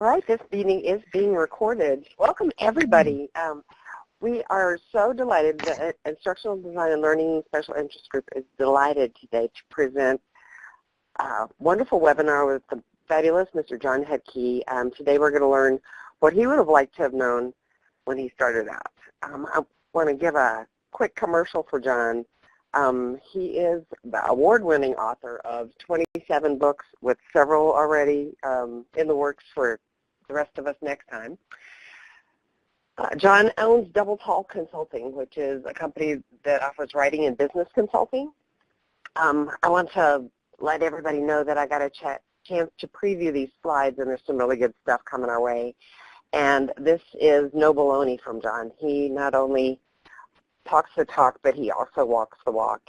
Right, this meeting is being recorded. Welcome, everybody. We are so delighted that Instructional Design and Learning Special Interest Group is delighted today to present a wonderful webinar with the fabulous Mr. John Hedtke. Today we're going to learn what he would have liked to have known when he started out. I want to give a quick commercial for John. He is the award-winning author of 27 books with several already in the works for the rest of us next time. John owns Double Tall Consulting, which is a company that offers writing and business consulting. I want to let everybody know that I got a chance to preview these slides, and there's some really good stuff coming our way. And this is no baloney from John. He not only talks the talk, but he also walks the walk.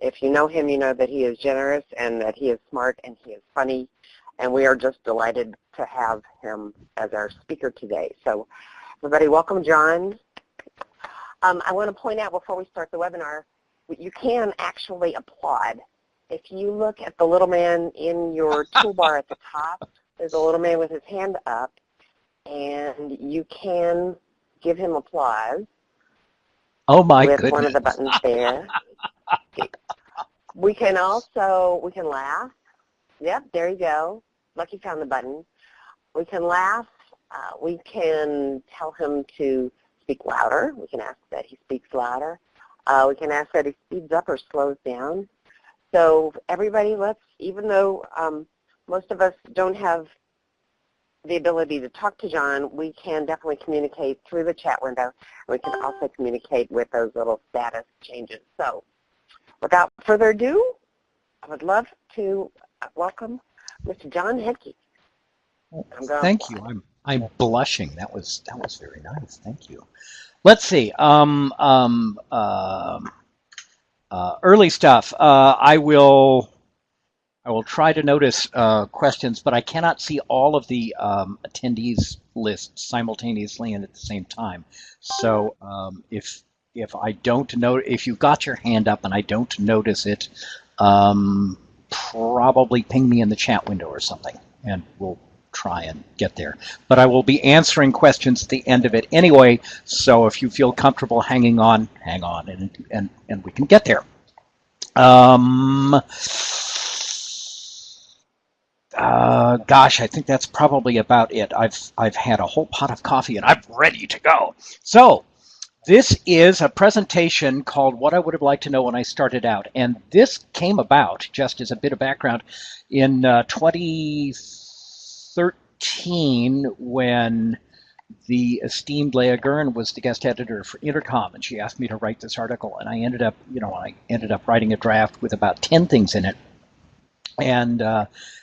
If you know him, you know that he is generous and that he is smart and he is funny. And we are just delighted to have him as our speaker today. So everybody, welcome John. I want to point out before we start the webinar, you can actually applaud. If you look at the little man in your toolbar at the top, there's a little man with his hand up, and you can give him applause. Oh my with goodness. One of the buttons there. We can laugh. Yep, there you go. Lucky found the button. We can laugh. We can tell him to speak louder. We can ask that he speaks louder. We can ask that he speeds up or slows down. So everybody, even though most of us don't have the ability to talk to John, we can definitely communicate through the chat window. We can also communicate with those little status changes. So without further ado, I would love to welcome Mr. John Hedtke. Thank you. I'm blushing. That was very nice. Thank you. Let's see. Early stuff. I will try to notice questions, but I cannot see all of the attendees lists simultaneously and at the same time. So if I don't know, if you've got your hand up and I don't notice it, probably ping me in the chat window or something, and we'll try and get there. But I will be answering questions at the end of it anyway, so if you feel comfortable hanging on, hang on, and we can get there. Gosh, I think that's probably about it. I've had a whole pot of coffee and I'm ready to go. So this is a presentation called What I Would Have Liked to Know When I Started Out. And this came about, just as a bit of background, in 2013 when the esteemed Leah Gurn was the guest editor for Intercom, and she asked me to write this article. And I ended up writing a draft with about 10 things in it. And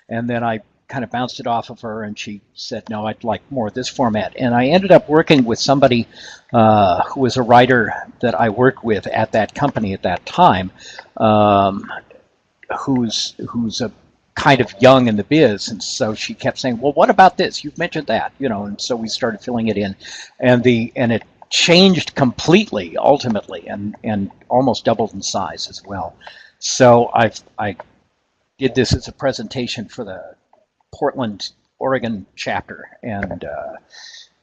then I kind of bounced it off of her, and she said, no, I'd like more of this format. And I ended up working with somebody who was a writer that I worked with at that company at that time, who's a kind of young in the biz. And so she kept saying, well, what about this? You've mentioned that, and so we started filling it in, and it changed completely ultimately, and almost doubled in size as well. So I did this as a presentation for the Portland, Oregon chapter, and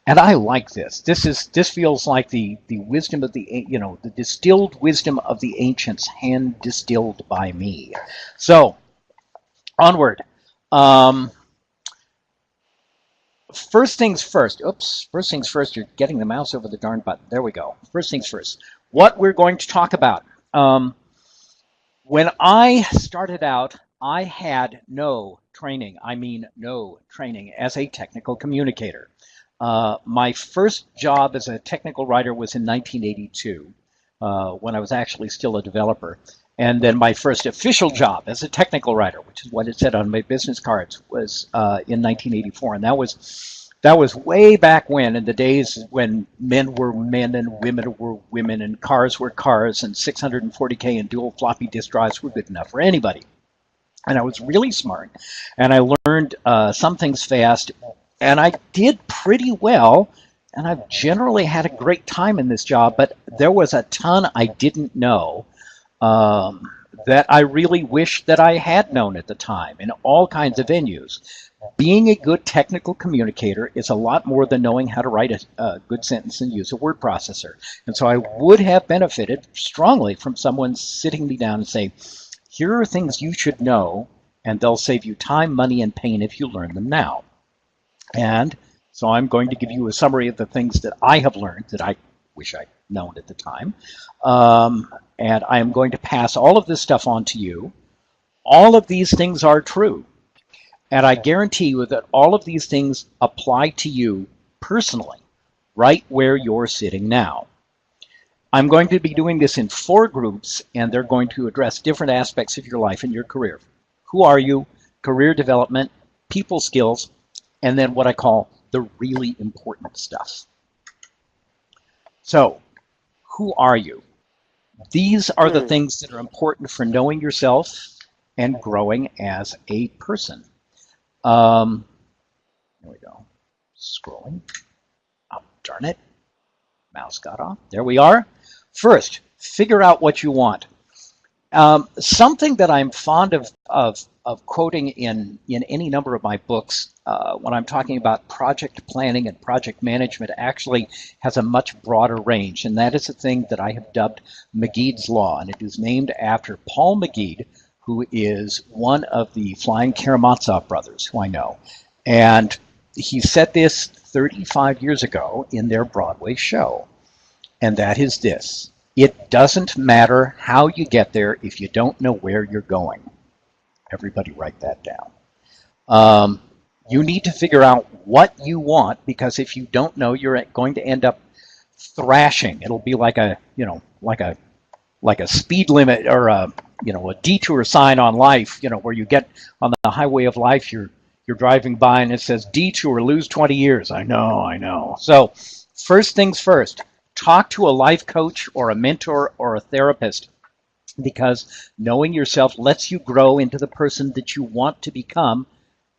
I like this. This feels like the wisdom of the distilled wisdom of the ancients, hand distilled by me. So onward. First things first. Oops. First things first. You're getting the mouse over the darn button. There we go. First things first. What we're going to talk about. When I started out, I had no training. I mean no training as a technical communicator. My first job as a technical writer was in 1982 when I was actually still a developer. And then my first official job as a technical writer, which is what it said on my business cards, was in 1984. And that was way back when, in the days when men were men and women were women and cars were cars and 640K and dual floppy disk drives were good enough for anybody. And I was really smart, and I learned some things fast, and I did pretty well, and I've generally had a great time in this job, but there was a ton I didn't know that I really wish that I had known at the time in all kinds of venues. Being a good technical communicator is a lot more than knowing how to write a good sentence and use a word processor. And so I would have benefited strongly from someone sitting me down and say, here are things you should know, and they'll save you time, money, and pain if you learn them now. And so I'm going to give you a summary of the things that I have learned that I wish I'd known at the time. And I am going to pass all of this stuff on to you. All of these things are true. And I guarantee you that all of these things apply to you personally, right where you're sitting now. I'm going to be doing this in 4 groups, and they're going to address different aspects of your life and your career. Who are you? Career development, people skills, and then what I call the really important stuff. So, who are you? These are the things that are important for knowing yourself and growing as a person. There we go. Scrolling. Oh, darn it. Mouse got off. There we are. First, figure out what you want. Something that I'm fond of quoting in any number of my books when I'm talking about project planning and project management actually has a much broader range, and that is a thing that I have dubbed Mageed's Law, and it is named after Paul Mageed, who is one of the Flying Karamazov brothers, who I know. And he said this 35 years ago in their Broadway show, and that is this: it doesn't matter how you get there if you don't know where you're going. Everybody write that down. You need to figure out what you want, because if you don't know, you're going to end up thrashing. It'll be like a speed limit or a detour sign on life, where you get on the highway of life, you're driving by and it says detour, lose 20 years. I know. So first things first, talk to a life coach or a mentor or a therapist, because knowing yourself lets you grow into the person that you want to become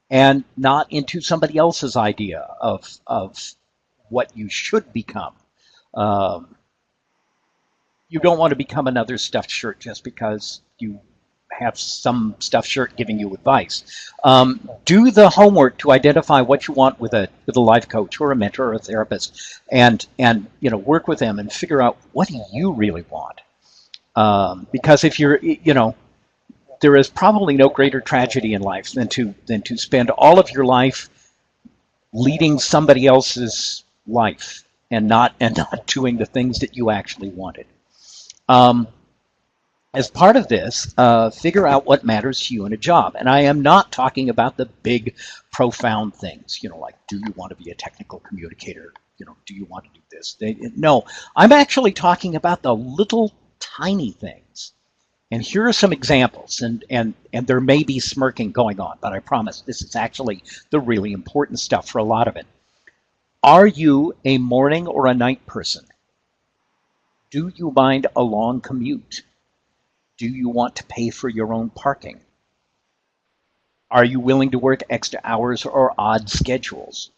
and not into somebody else's idea of what you should become. You don't want to become another stuffed shirt just because you have some stuffed shirt giving you advice. Do the homework to identify what you want with a life coach or a mentor or a therapist, and work with them and figure out what do you really want. Because if you're, there is probably no greater tragedy in life than to spend all of your life leading somebody else's life and not doing the things that you actually wanted. As part of this, figure out what matters to you in a job. And I am not talking about the big, profound things, like, do you want to be a technical communicator? Do you want to do this? No, I'm actually talking about the little tiny things. And here are some examples, and there may be smirking going on, but I promise this is actually the really important stuff for a lot of it. Are you a morning or a night person? Do you mind a long commute? Do you want to pay for your own parking? Are you willing to work extra hours or odd schedules?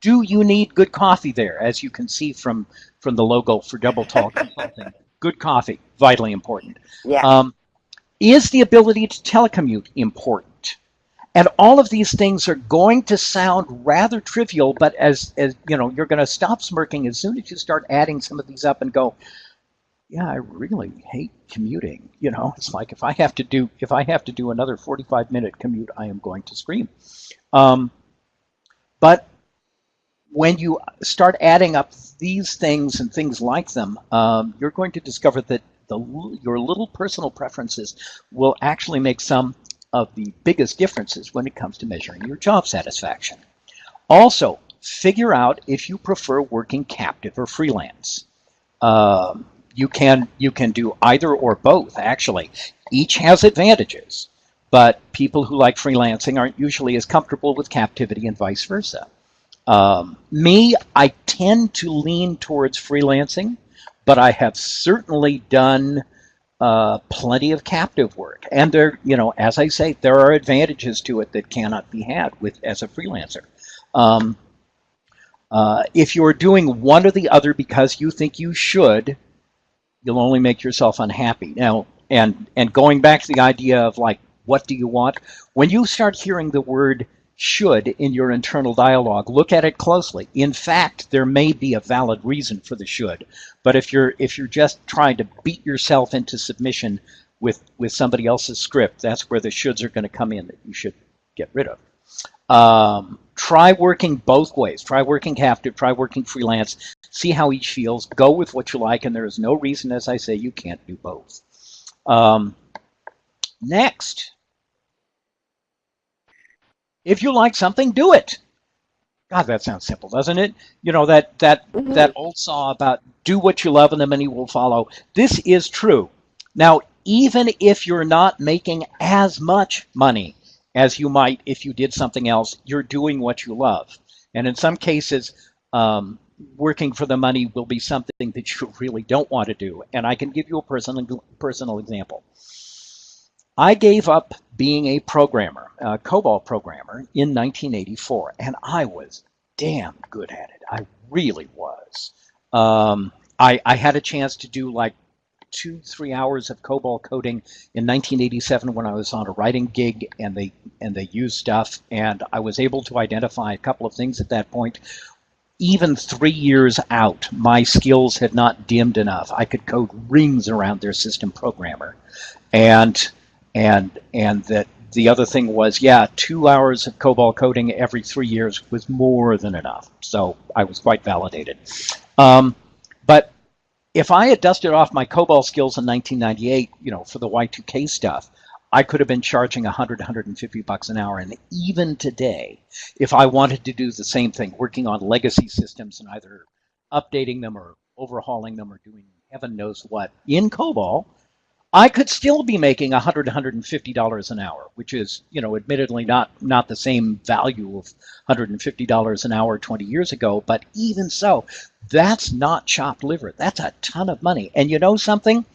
Do you need good coffee there? As you can see from the logo for Double Talk Consulting, good coffee, vitally important. Yeah. Is the ability to telecommute important? And all of these things are going to sound rather trivial, but as you're going to stop smirking as soon as you start adding some of these up and go, yeah, I really hate commuting. It's like if I have to do another 45-minute commute, I am going to scream. But when you start adding up these things and things like them, you're going to discover that your little personal preferences will actually make some of the biggest differences when it comes to measuring your job satisfaction. Also, figure out if you prefer working captive or freelance. You can do either or both, actually. Each has advantages, but people who like freelancing aren't usually as comfortable with captivity and vice versa. Me, I tend to lean towards freelancing, but I have certainly done plenty of captive work. And there, as I say, there are advantages to it that cannot be had as a freelancer. If you're doing one or the other because you think you should, you'll only make yourself unhappy. Now, and going back to the idea of like, what do you want? When you start hearing the word should in your internal dialogue, look at it closely. In fact, there may be a valid reason for the should, but if you're just trying to beat yourself into submission with somebody else's script, that's where the shoulds are going to come in that you should get rid of. Try working both ways. Try working captive, try working freelance, see how each feels, go with what you like, and there is no reason, as I say, you can't do both. Next, if you like something, do it. God, that sounds simple, doesn't it? You know, that old saw about do what you love and the money will follow. This is true. Now, even if you're not making as much money as you might if you did something else, you're doing what you love. And in some cases, working for the money will be something that you really don't want to do. And I can give you a personal example. I gave up being a programmer, a COBOL programmer, in 1984, and I was damn good at it. I really was. I had a chance to do like 2-3 hours of COBOL coding in 1987 when I was on a writing gig, and they used stuff, and I was able to identify a couple of things at that point. Even 3 years out, my skills had not dimmed enough. I could code rings around their system programmer, and that the other thing was, yeah, 2 hours of COBOL coding every 3 years was more than enough. So I was quite validated. But if I had dusted off my COBOL skills in 1998, you know, for the Y2K stuff, I could have been charging $100, $150 an hour. And even today, if I wanted to do the same thing, working on legacy systems and either updating them or overhauling them or doing heaven knows what in COBOL, I could still be making $100, $150 an hour, which is, you know, admittedly not the same value of $150 an hour 20 years ago, but even so, that's not chopped liver. That's a ton of money. And you know something?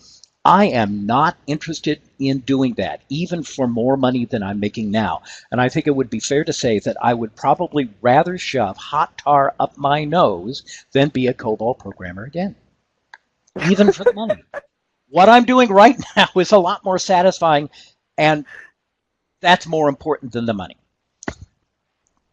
I am not interested in doing that, even for more money than I'm making now. And I think it would be fair to say that I would probably rather shove hot tar up my nose than be a COBOL programmer again, even for the money. What I'm doing right now is a lot more satisfying, and that's more important than the money.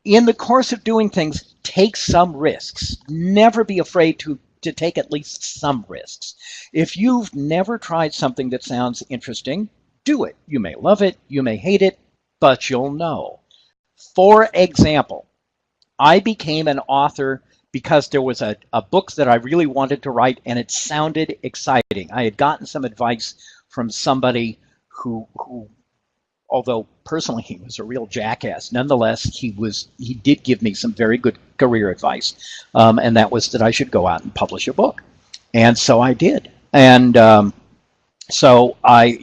In the course of doing things, take some risks. Never be afraid to take at least some risks. If you've never tried something that sounds interesting, do it. You may love it, you may hate it, but you'll know. For example, I became an author because there was a book that I really wanted to write, and it sounded exciting. I had gotten some advice from somebody who although personally he was a real jackass, nonetheless, he did give me some very good career advice, and that was that I should go out and publish a book. And so I did. And so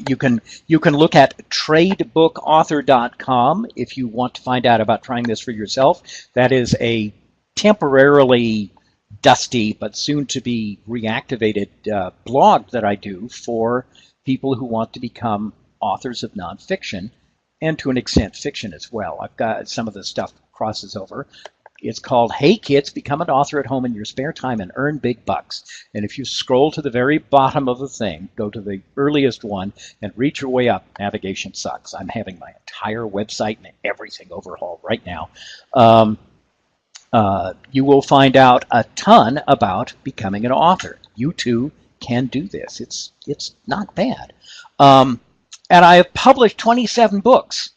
you can look at tradebookauthor.com if you want to find out about trying this for yourself. That is a temporarily dusty but soon to be reactivated blog that I do for people who want to become authors of nonfiction, and to an extent fiction as well. I've got some of the stuff crosses over. It's called Hey Kids, Become an Author at Home in Your Spare Time and Earn Big Bucks. And if you scroll to the very bottom of the thing, go to the earliest one and reach your way up, navigation sucks. I'm having my entire website and everything overhauled right now. You will find out a ton about becoming an author. You too can do this. It's not bad. And I have published 27 books,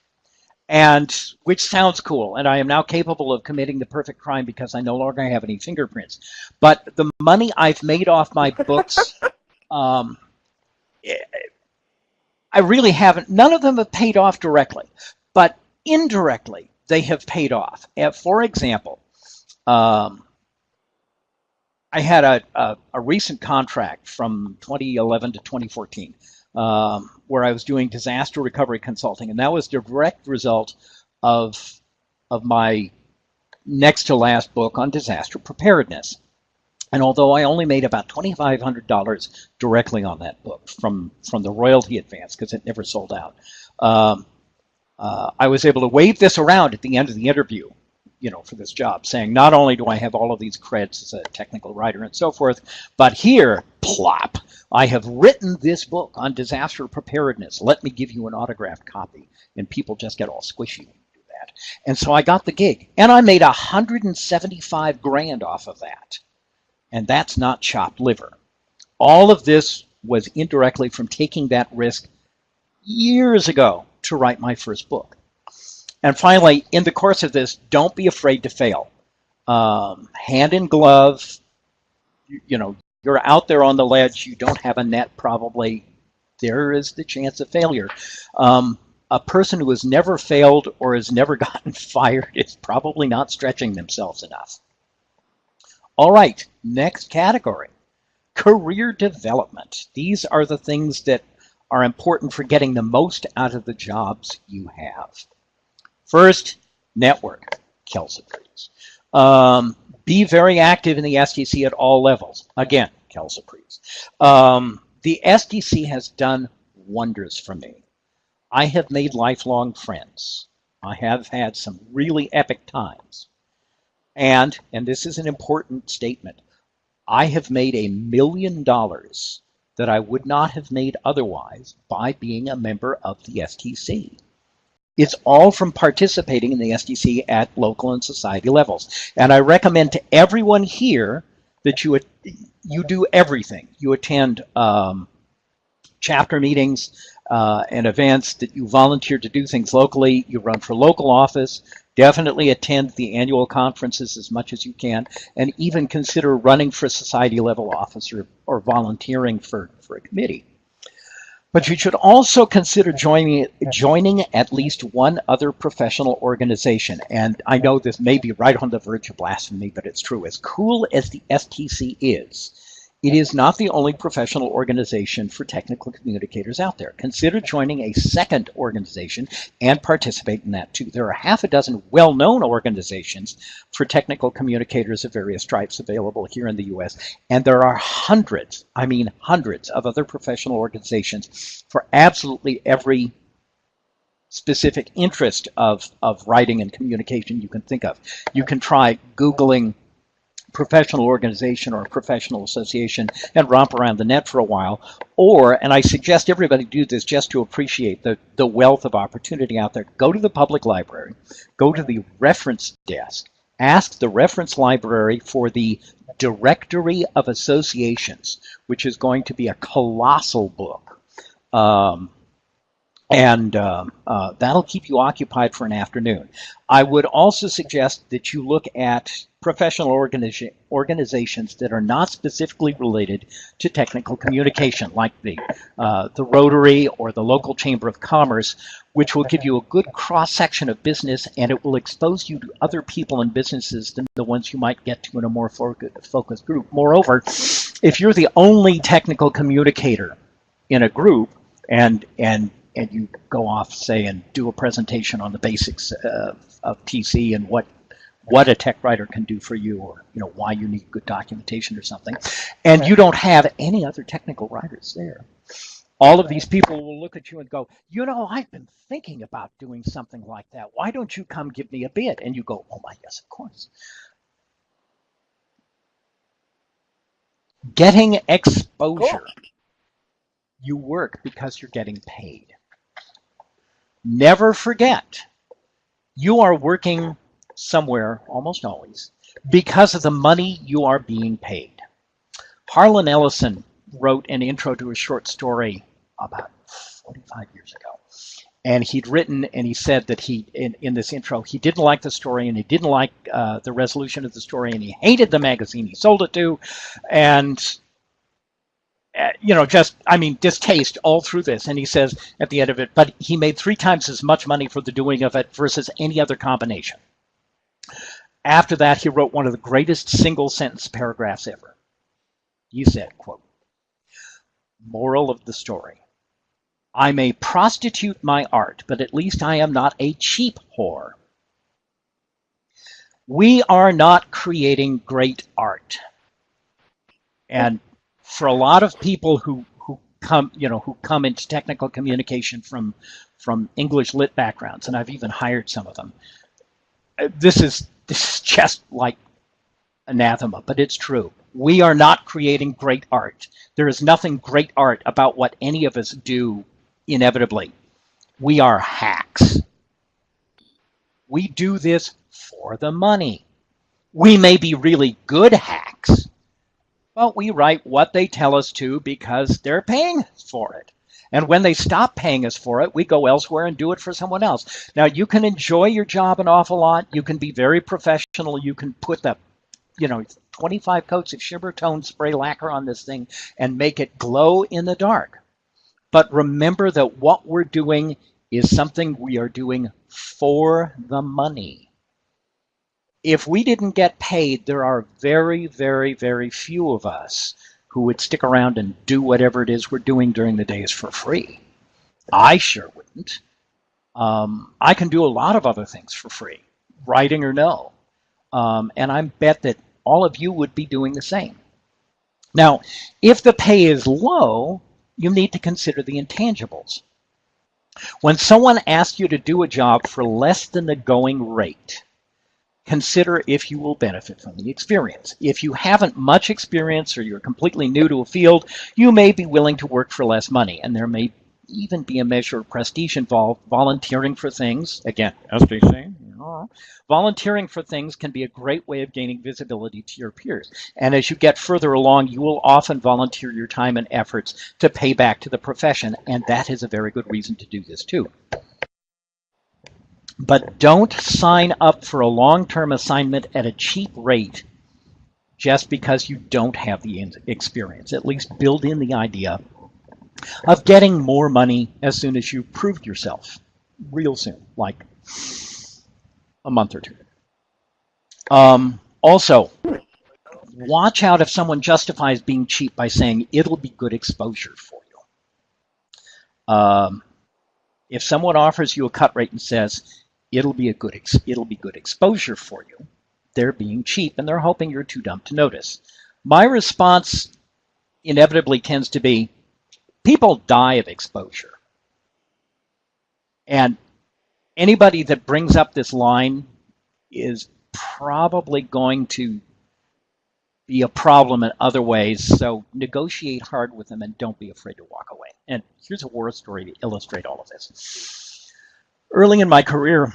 and which sounds cool. And I am now capable of committing the perfect crime because I no longer have any fingerprints. But the money I've made off my books, I really haven't. None of them have paid off directly, but indirectly they have paid off. For example, I had a recent contract from 2011 to 2014 where I was doing disaster recovery consulting, and that was the direct result of my next to last book on disaster preparedness. And although I only made about $2,500 directly on that book from the royalty advance because it never sold out, I was able to wave this around at the end of the interview. for this job, saying not only do I have all of these creds as a technical writer and so forth, but here, plop, I have written this book on disaster preparedness. Let me give you an autographed copy. And people just get all squishy when you do that. And so I got the gig, and I made $175,000 off of that. And that's not chopped liver. All of this was indirectly from taking that risk years ago to write my first book. And finally, in the course of this, don't be afraid to fail. Hand in glove, you're out there on the ledge, you don't have a net probably, there is the chance of failure. A person who has never failed or has never gotten fired is probably not stretching themselves enough. All right, next category, career development. These are the things that are important for getting the most out of the jobs you have. First, network, Kelsey agrees. Be very active in the SDC at all levels. Again, Kelsey agrees. The SDC has done wonders for me. I have made lifelong friends. I have had some really epic times. And this is an important statement, I have made $1 million that I would not have made otherwise by being a member of the STC. It's all from participating in the SDC at local and society levels. And I recommend to everyone here that you do everything. You attend chapter meetings and events, that you volunteer to do things locally, you run for local office, definitely attend the annual conferences as much as you can, and even consider running for society level office or volunteering for a committee. But you should also consider joining at least one other professional organization. And I know this may be right on the verge of blasphemy, but it's true. As cool as the STC is, it is not the only professional organization for technical communicators out there. Consider joining a second organization and participate in that too. There are half a dozen well-known organizations for technical communicators of various stripes available here in the US, and there are hundreds, I mean hundreds, of other professional organizations for absolutely every specific interest of writing and communication you can think of. You can try Googling professional organization or professional association and romp around the net for a while, and I suggest everybody do this just to appreciate the wealth of opportunity out there. Go to the public library, go to the reference desk, ask the reference library for the Directory of Associations, which is going to be a colossal book. That'll keep you occupied for an afternoon. I would also suggest that you look at professional organizations that are not specifically related to technical communication, like the Rotary or the local Chamber of Commerce, which will give you a good cross-section of business, and it will expose you to other people and businesses than the ones you might get to in a more focused group. Moreover, if you're the only technical communicator in a group, and you go off, say, and do a presentation on the basics of TC and what a tech writer can do for you, or why you need good documentation or something, and you don't have any other technical writers there, all of these people will look at you and go, I've been thinking about doing something like that. Why don't you come give me a bid? And you go, oh my, yes, of course. Getting exposure. Cool. You work because you're getting paid. Never forget, you are working somewhere, almost always, because of the money you are being paid. Harlan Ellison wrote an intro to a short story about 45 years ago. And he'd written, and he said that in this intro, he didn't like the story, and he didn't like the resolution of the story, and he hated the magazine he sold it to, and distaste all through this. And he says at the end of it, but he made 3 times as much money for the doing of it versus any other combination. After that, he wrote one of the greatest single-sentence paragraphs ever. He said, quote, "Moral of the story, I may prostitute my art, but at least I am not a cheap whore. We are not creating great art." And for a lot of people who come into technical communication from English lit backgrounds, and I've even hired some of them, this is just like anathema, but it's true. We are not creating great art. There is nothing great art about what any of us do inevitably. We are hacks. We do this for the money. We may be really good hacks, but we write what they tell us to because they're paying for it. And when they stop paying us for it, we go elsewhere and do it for someone else. Now, you can enjoy your job an awful lot. You can be very professional. You can put the 25 coats of Shibertone spray lacquer on this thing and make it glow in the dark. But remember that what we're doing is something we are doing for the money. If we didn't get paid, there are very, very, very few of us who would stick around and do whatever it is we're doing during the days for free. I sure wouldn't. I can do a lot of other things for free, writing or no. And I bet that all of you would be doing the same. Now, if the pay is low, you need to consider the intangibles. When someone asks you to do a job for less than the going rate, consider if you will benefit from the experience. If you haven't much experience or you're completely new to a field, you may be willing to work for less money, and there may even be a measure of prestige involved. Volunteering for things, again, as they say, volunteering for things can be a great way of gaining visibility to your peers. And as you get further along, you will often volunteer your time and efforts to pay back to the profession, and that is a very good reason to do this too. But don't sign up for a long-term assignment at a cheap rate just because you don't have the experience. At least build in the idea of getting more money as soon as you proved yourself, real soon, like a month or two. Also, watch out if someone justifies being cheap by saying it'll be good exposure for you. If someone offers you a cut rate and says it'll be good exposure for you, they're being cheap and they're hoping you're too dumb to notice. My response inevitably tends to be, people die of exposure. And anybody that brings up this line is probably going to be a problem in other ways, so negotiate hard with them and don't be afraid to walk away. And here's a war story to illustrate all of this. Early in my career,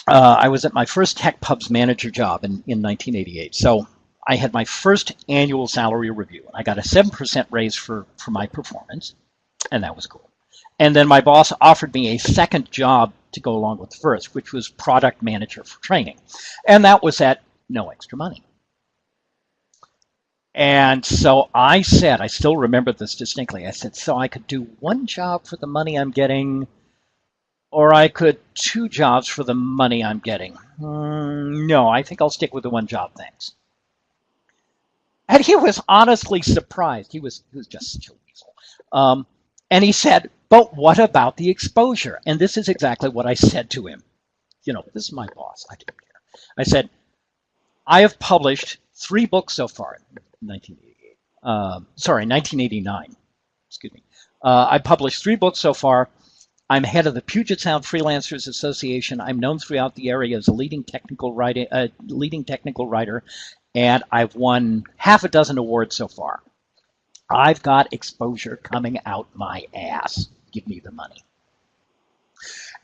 I was at my first tech pubs manager job in 1988. So I had my first annual salary review. I got a 7% raise for my performance, and that was cool. And then my boss offered me a second job to go along with the first, which was product manager for training. And that was at no extra money. And so I said, I still remember this distinctly, I said, so I could do one job for the money I'm getting, or I could 2 jobs for the money I'm getting. No, I think I'll stick with the one job, thanks. And he was honestly surprised. He was just such a weasel. And he said, but what about the exposure? And this is exactly what I said to him. This is my boss. I didn't care. I said, I have published 3 books so far in 1989. Excuse me. I published 3 books so far. I'm head of the Puget Sound Freelancers Association. I'm known throughout the area as a leading technical writer, and I've won half a dozen awards so far. I've got exposure coming out my ass. Give me the money.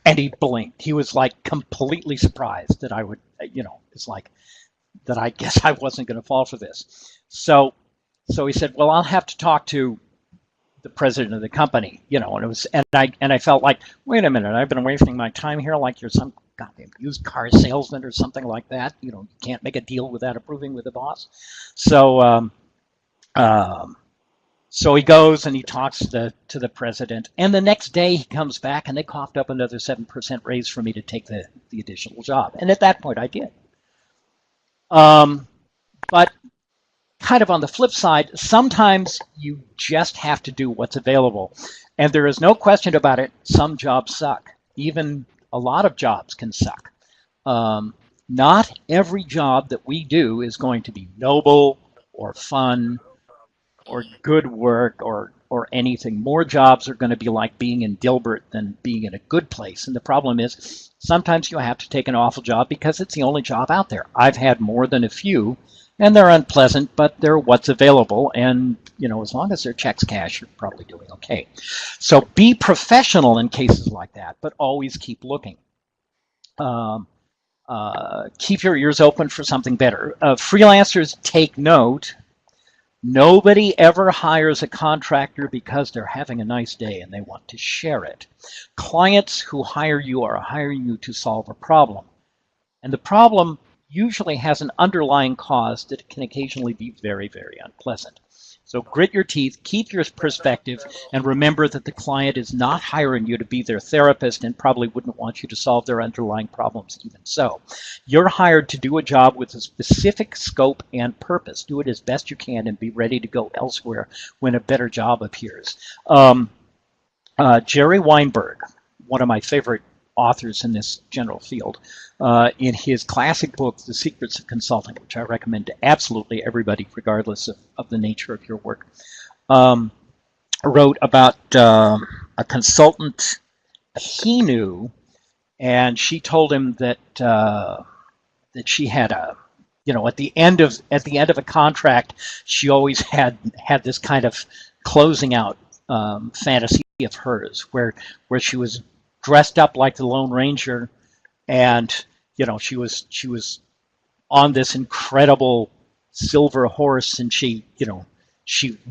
And he blinked. He was like completely surprised that I would, it's like that I guess I wasn't going to fall for this. So he said, well, I'll have to talk to the president of the company, and I felt like, wait a minute, I've been wasting my time here like you're some goddamn used car salesman or something like that. You can't make a deal without approving with the boss. So he goes and he talks to the president, and the next day he comes back and they coughed up another 7% raise for me to take the additional job. And at that point I did. But kind of on the flip side, sometimes you just have to do what's available. And there is no question about it, some jobs suck. Even a lot of jobs can suck. Not every job that we do is going to be noble or fun or good work or or anything. More jobs are going to be like being in Dilbert than being in a good place. And the problem is sometimes you have to take an awful job because it's the only job out there. I've had more than a few, and they're unpleasant, but they're what's available. And, as long as they're checks cash, you're probably doing okay. So be professional in cases like that, but always keep looking. Keep your ears open for something better. Freelancers, take note. Nobody ever hires a contractor because they're having a nice day and they want to share it. Clients who hire you are hiring you to solve a problem. And the problem usually has an underlying cause that can occasionally be very, very unpleasant. So grit your teeth, keep your perspective, and remember that the client is not hiring you to be their therapist and probably wouldn't want you to solve their underlying problems even so. You're hired to do a job with a specific scope and purpose. Do it as best you can and be ready to go elsewhere when a better job appears. Jerry Weinberg, one of my favorite authors in this general field, in his classic book, The Secrets of Consulting, which I recommend to absolutely everybody, regardless of the nature of your work, wrote about a consultant he knew, and she told him that she had at the end of a contract, she always had this kind of closing out fantasy of hers, where she was dressed up like the Lone Ranger, and she was on this incredible silver horse, and she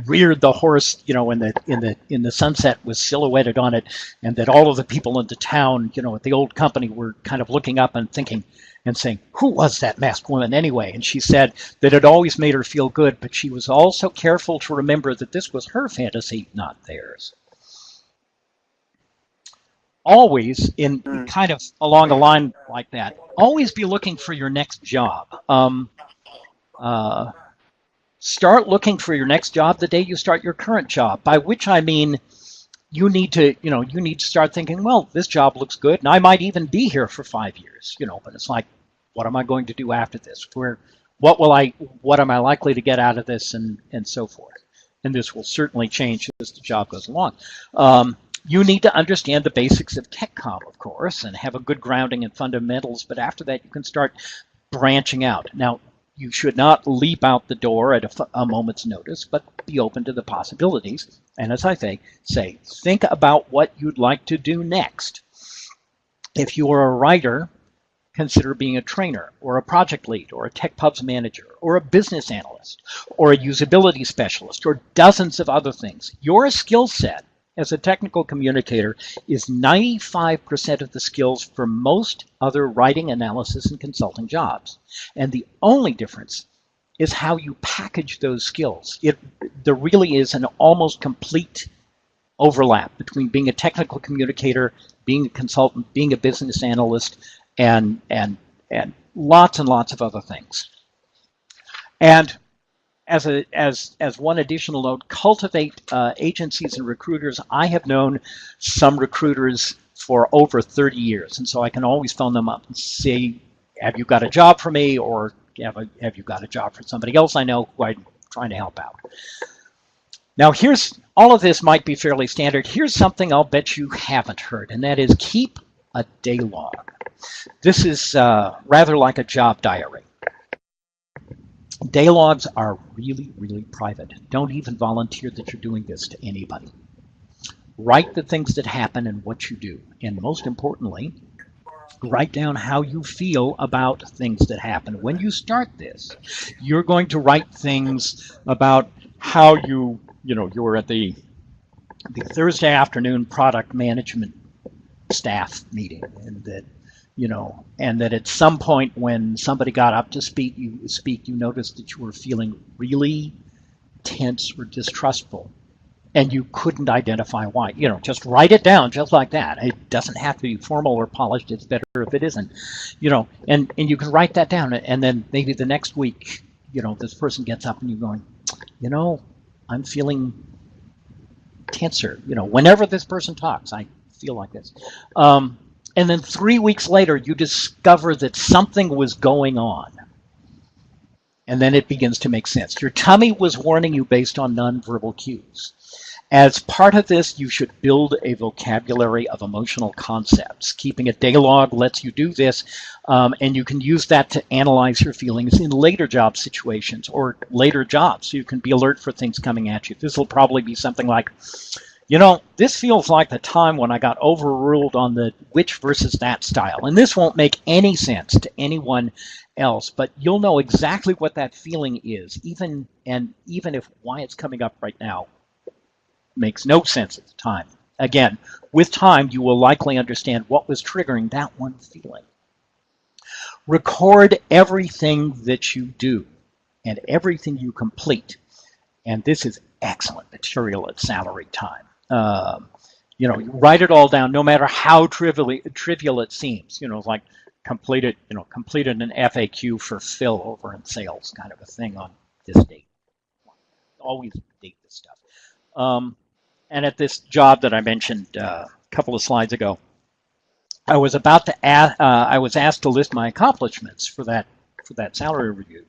reared the horse, in the sunset was silhouetted on it, and that all of the people in the town, at the old company were kind of looking up and thinking and saying, who was that masked woman anyway? And she said that it always made her feel good, but she was also careful to remember that this was her fantasy, not theirs. Always, in kind of along a line like that, always be looking for your next job. Start looking for your next job the day you start your current job, by which I mean you need to start thinking, well, this job looks good, and I might even be here for 5 years, but it's like, what am I going to do after this? What am I likely to get out of this, and so forth. And this will certainly change as the job goes along. You need to understand the basics of tech comm, of course, and have a good grounding in fundamentals, but after that you can start branching out. Now, you should not leap out the door at a moment's notice, but be open to the possibilities. And as I say, think about what you'd like to do next. If you are a writer, consider being a trainer, or a project lead, or a tech pubs manager, or a business analyst, or a usability specialist, or dozens of other things. Your skill set as a technical communicator is 95% of the skills for most other writing, analysis, and consulting jobs. And the only difference is how you package those skills. There really is an almost complete overlap between being a technical communicator, being a consultant, being a business analyst, and lots and lots of other things. And as one additional note, cultivate agencies and recruiters. I have known some recruiters for over 30 years, and so I can always phone them up and say, have you got a job for me, or have you got a job for somebody else I know who I'm trying to help out. Now, all of this might be fairly standard. Here's something I'll bet you haven't heard, and that is keep a day log. This is rather like a job diary. Day logs are really, really private. Don't even volunteer that you're doing this to anybody. Write the things that happen and what you do. And most importantly, write down how you feel about things that happen. When you start this, you're going to write things about how you were at the Thursday afternoon product management staff meeting, and that at some point when somebody got up to speak, you noticed that you were feeling really tense or distrustful, and you couldn't identify why. Just write it down just like that. It doesn't have to be formal or polished. It's better if it isn't. And you can write that down, and then maybe the next week, this person gets up and you're going, I'm feeling tenser. Whenever this person talks, I feel like this. And then 3 weeks later, you discover that something was going on. And then it begins to make sense. Your tummy was warning you based on nonverbal cues. As part of this, you should build a vocabulary of emotional concepts. Keeping a day log lets you do this, and you can use that to analyze your feelings in later job situations or later jobs. So you can be alert for things coming at you. This will probably be something like, this feels like the time when I got overruled on the which versus that style. And this won't make any sense to anyone else, but you'll know exactly what that feeling is, even if why it's coming up right now makes no sense at the time. Again, with time, you will likely understand what was triggering that one feeling. Record everything that you do and everything you complete. And this is excellent material at salary time. You write it all down, no matter how trivial it seems. Like completed an FAQ for Phil over in sales, kind of a thing on this date. Always date this stuff. And at this job that I mentioned a couple of slides ago, I was asked to list my accomplishments for that salary review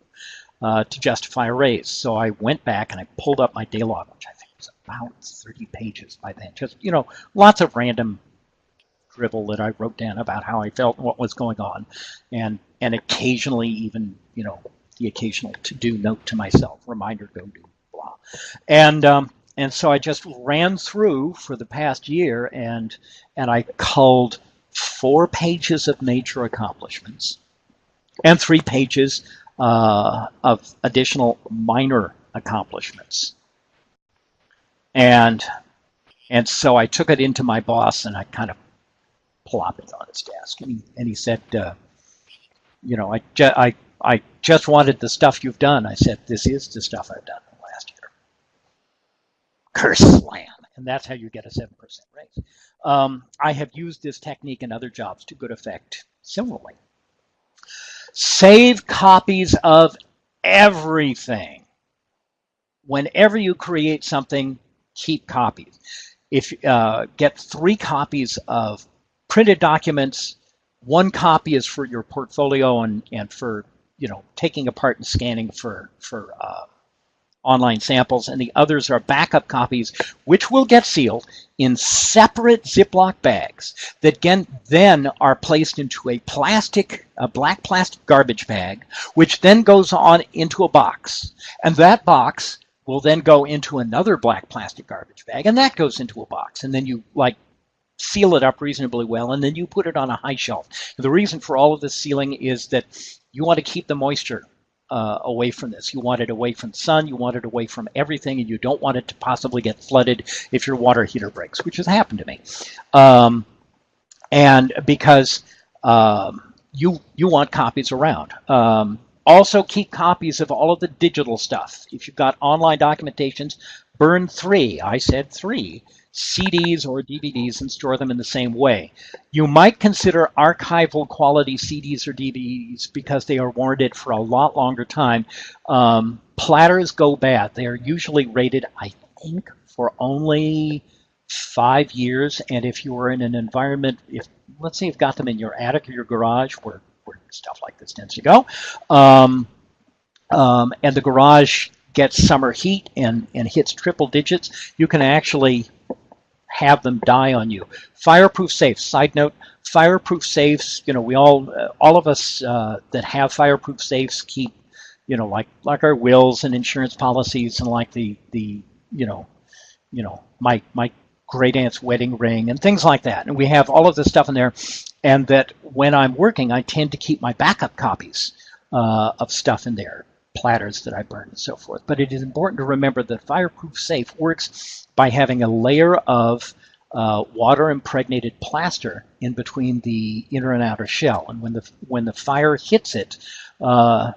to justify a raise. So I went back and I pulled up my day log, which I think was about 30 pages by then. Just lots of random drivel that I wrote down about how I felt and what was going on, and occasionally even the occasional to-do note to myself, reminder, go do blah, and so I just ran through for the past year, and I culled 4 pages of major accomplishments and 3 pages of additional minor accomplishments. And so I took it into my boss and I kind of plopped it on his desk. And he said, I just wanted the stuff you've done. I said, this is the stuff I've done in the last year. Curse slam. And that's how you get a 7% raise. I have used this technique in other jobs to good effect similarly. Save copies of everything. Whenever you create something, keep copies. If get 3 copies of printed documents, 1 copy is for your portfolio and for taking apart and scanning for online samples, and the others are backup copies, which will get sealed in separate Ziploc bags that then are placed into a black plastic garbage bag, which then goes on into a box. And that box will then go into another black plastic garbage bag, and that goes into a box. And then you seal it up reasonably well, and then you put it on a high shelf. The reason for all of this sealing is that you want to keep the moisture away from this. You want it away from the sun, you want it away from everything, and you don't want it to possibly get flooded if your water heater breaks, which has happened to me. And because you want copies around. Also keep copies of all of the digital stuff. If you've got online documentations, burn 3, I said 3, CDs or DVDs and store them in the same way. You might consider archival quality CDs or DVDs because they are warranted for a lot longer time. Platters go bad. They are usually rated, I think, for only 5 years. And if you are in an environment, let's say you've got them in your attic or your garage where stuff like this tends to go, and the garage gets summer heat and hits triple digits, you can actually have them die on you. Fireproof safes. Side note: fireproof safes. We all of us that have fireproof safes keep, like our wills and insurance policies, and like my great aunt's wedding ring and things like that. And we have all of this stuff in there. And that when I'm working, I tend to keep my backup copies of stuff in there, platters that I burn and so forth. But it is important to remember that fireproof safe works by having a layer of water-impregnated plaster in between the inner and outer shell. And when the fire hits it, the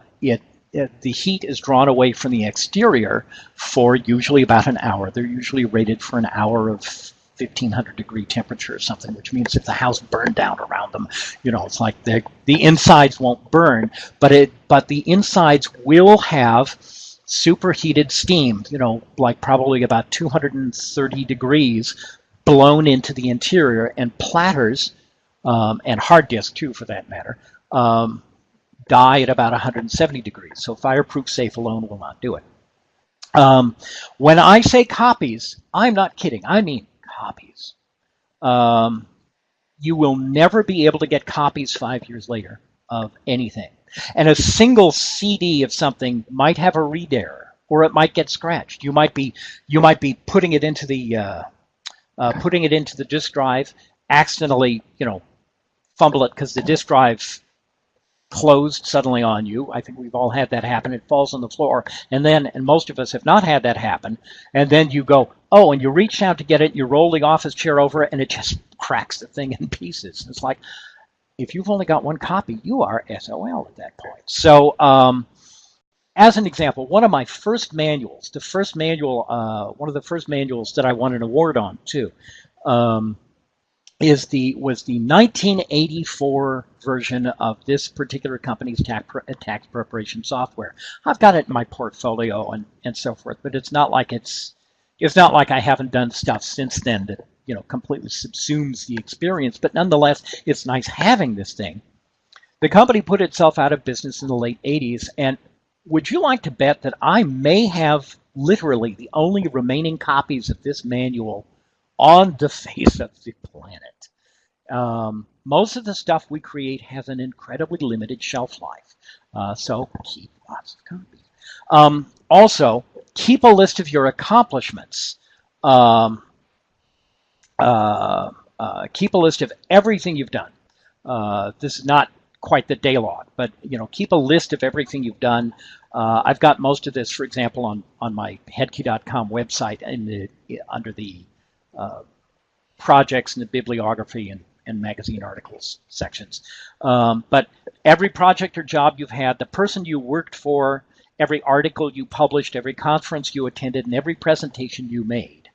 heat is drawn away from the exterior for usually about an hour. They're usually rated for an hour of 1,500 degree temperature or something, which means if the house burned down around them, it's like the insides won't burn, but the insides will have superheated steam, like probably about 230 degrees blown into the interior, and platters, and hard disk too for that matter, die at about 170 degrees. So fireproof safe alone will not do it. When I say copies, I'm not kidding. I mean copies. Um, you will never be able to get copies 5 years later of anything. And a single CD of something might have a read error, or it might get scratched. You might be putting it into the disk drive, accidentally, fumble it because the disk drive closed suddenly on you. I think we've all had that happen. It falls on the floor, and most of us have not had that happen. And then you go, oh, and you reach out to get it, you roll the office chair over it, and it just cracks the thing in pieces. It's like, if you've only got one copy, you are SOL at that point. So, as an example, one of my first manuals, one of the first manuals that I won an award on too, was the 1984 version of this particular company's tax preparation software. I've got it in my portfolio and so forth, but it's not like I haven't done stuff since then that completely subsumes the experience. But nonetheless, it's nice having this thing. The company put itself out of business in the late 80s, and would you like to bet that I may have literally the only remaining copies of this manual on the face of the planet? Most of the stuff we create has an incredibly limited shelf life, so keep lots of copies. Also, keep a list of your accomplishments. Keep a list of everything you've done. This is not quite the day log, but keep a list of everything you've done. I've got most of this, for example, on my Hedtke.com website under the projects and the bibliography and magazine articles sections. But every project or job you've had, the person you worked for, every article you published, every conference you attended, and every presentation you made.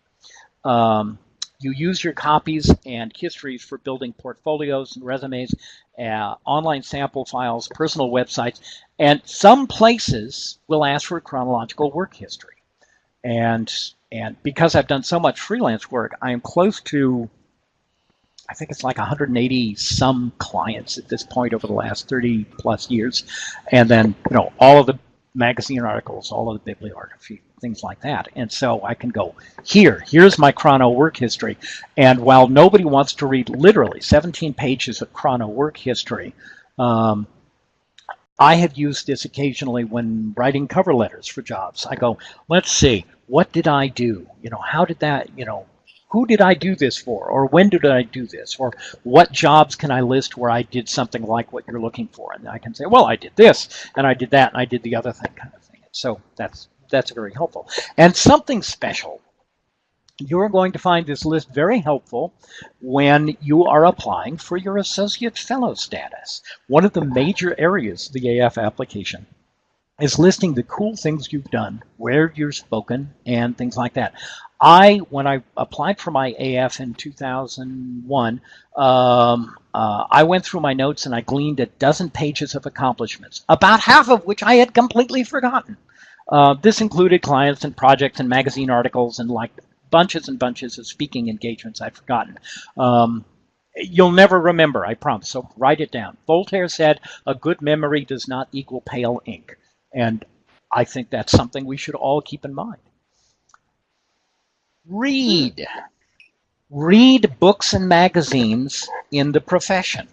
You use your copies and histories for building portfolios and resumes, online sample files, personal websites, and some places will ask for a chronological work history. And because I've done so much freelance work, I am close to, I think it's like 180 some clients at this point over the last 30 plus years. And then, all of the magazine articles, all of the bibliography, things like that. And so I can go, here's my chrono work history. And while nobody wants to read literally 17 pages of chrono work history, I have used this occasionally when writing cover letters for jobs. I go, let's see, what did I do? How did that, who did I do this for? Or when did I do this? Or what jobs can I list where I did something like what you're looking for? And I can say, well, I did this, and I did that, and I did the other thing, kind of thing. So that's very helpful. And something special. You're going to find this list very helpful when you are applying for your associate fellow status. One of the major areas of the AF application is listing the cool things you've done, where you've spoken, and things like that. When I applied for my AF in 2001, I went through my notes and I gleaned a dozen pages of accomplishments, about half of which I had completely forgotten. This included clients and projects and magazine articles and like bunches and bunches of speaking engagements I'd forgotten. You'll never remember, I promise, so write it down. Voltaire said, a good memory does not equal pale ink. And I think that's something we should all keep in mind. Read books and magazines in the profession.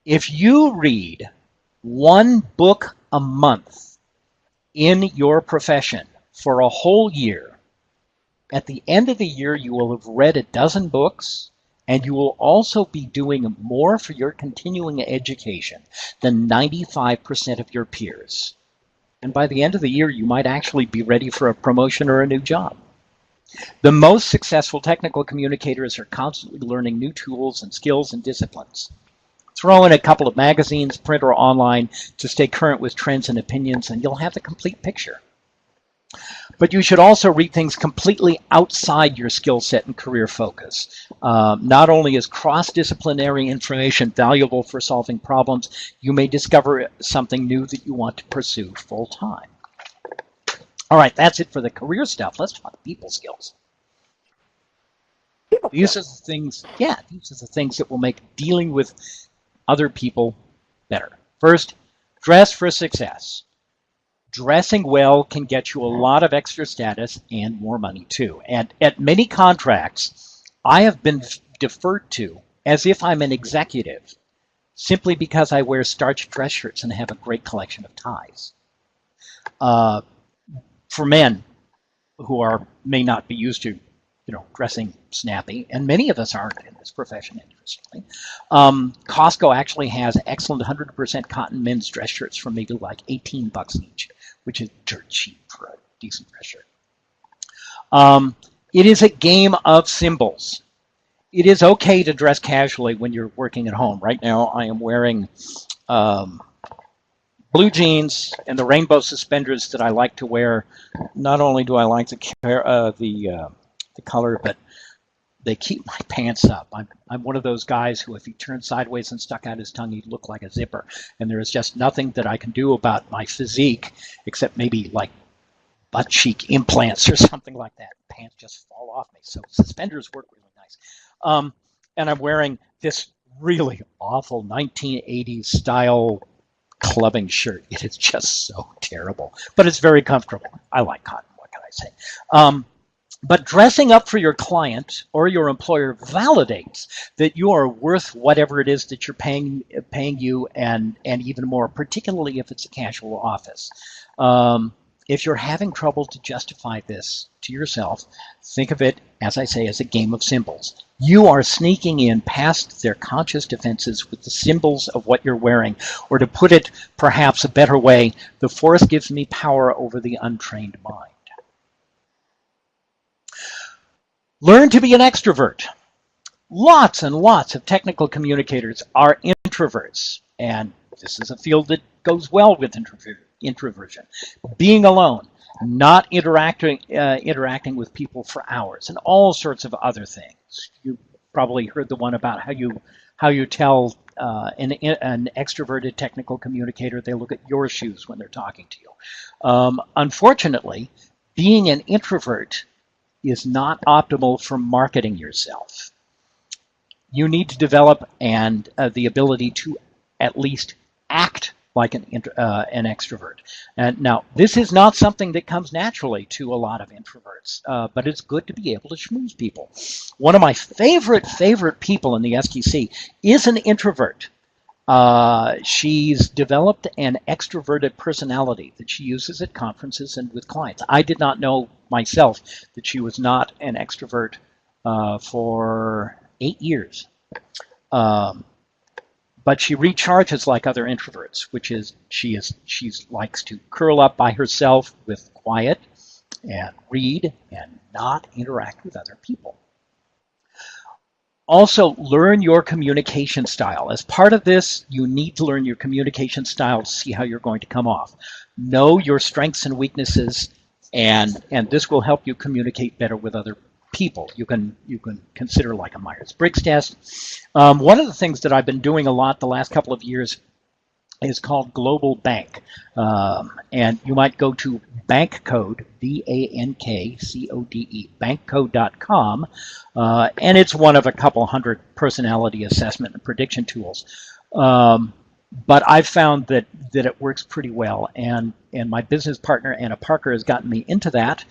If you read one book a month in your profession for a whole year, at the end of the year, you will have read a dozen books, and you will also be doing more for your continuing education than 95% of your peers. And by the end of the year, you might actually be ready for a promotion or a new job. The most successful technical communicators are constantly learning new tools and skills and disciplines. Throw in a couple of magazines, print or online, to stay current with trends and opinions, and you'll have the complete picture. But you should also read things completely outside your skill set and career focus. Not only is cross-disciplinary information valuable for solving problems, you may discover something new that you want to pursue full-time. All right, that's it for the career stuff. Let's talk people skills. These are the things, these are the things that will make dealing with other people better. First, dress for success. Dressing well can get you a lot of extra status and more money too. And at many contracts, I have been deferred to as if I'm an executive simply because I wear starched dress shirts and have a great collection of ties. For men who may not be used to dressing snappy, and many of us aren't in this profession, interestingly. Costco actually has excellent 100% cotton men's dress shirts for maybe like $18 each, which is dirt cheap for a decent dress shirt. It is a game of symbols. It is okay to dress casually when you're working at home. Right now, I am wearing blue jeans and the rainbow suspenders that I like to wear. Not only do I like the color, but they keep my pants up. I'm one of those guys who, if he turned sideways and stuck out his tongue, he'd look like a zipper. And there is just nothing that I can do about my physique except maybe like butt cheek implants or something like that. Pants just fall off me. So suspenders work really nice. And I'm wearing this really awful 1980s style clubbing shirt. It is just so terrible, but it's very comfortable. I like cotton. What can I say? But dressing up for your client or your employer validates that you are worth whatever it is that you're paying you, and even more, particularly if it's a casual office. If you're having trouble to justify this to yourself, think of it, as I say, as a game of symbols. You are sneaking in past their conscious defenses with the symbols of what you're wearing, or to put it perhaps a better way, the force gives me power over the untrained mind. Learn to be an extrovert. Lots and lots of technical communicators are introverts, and this is a field that goes well with introversion. Being alone, not interacting with people for hours, and all sorts of other things. You probably heard the one about how you tell an extroverted technical communicator they look at your shoes when they're talking to you. Unfortunately, being an introvert is not optimal for marketing yourself. You need to develop the ability to at least act like an extrovert. And now, this is not something that comes naturally to a lot of introverts, but it's good to be able to schmooze people. One of my favorite people in the STC is an introvert. She's developed an extroverted personality that she uses at conferences and with clients. I did not know myself that she was not an extrovert for 8 years. But she recharges like other introverts, which is she likes to curl up by herself with quiet and read and not interact with other people. Also, learn your communication style. As part of this, you need to learn your communication style to see how you're going to come off. Know your strengths and weaknesses, and this will help you communicate better with other people. You can consider like a Myers-Briggs test. One of the things that I've been doing a lot the last couple of years is called Global Bank. And you might go to Bankcode, BANKCODE, bankcode.com, and it's one of a couple hundred personality assessment and prediction tools. But I've found that it works pretty well, and my business partner, Anna Parker, has gotten me into that.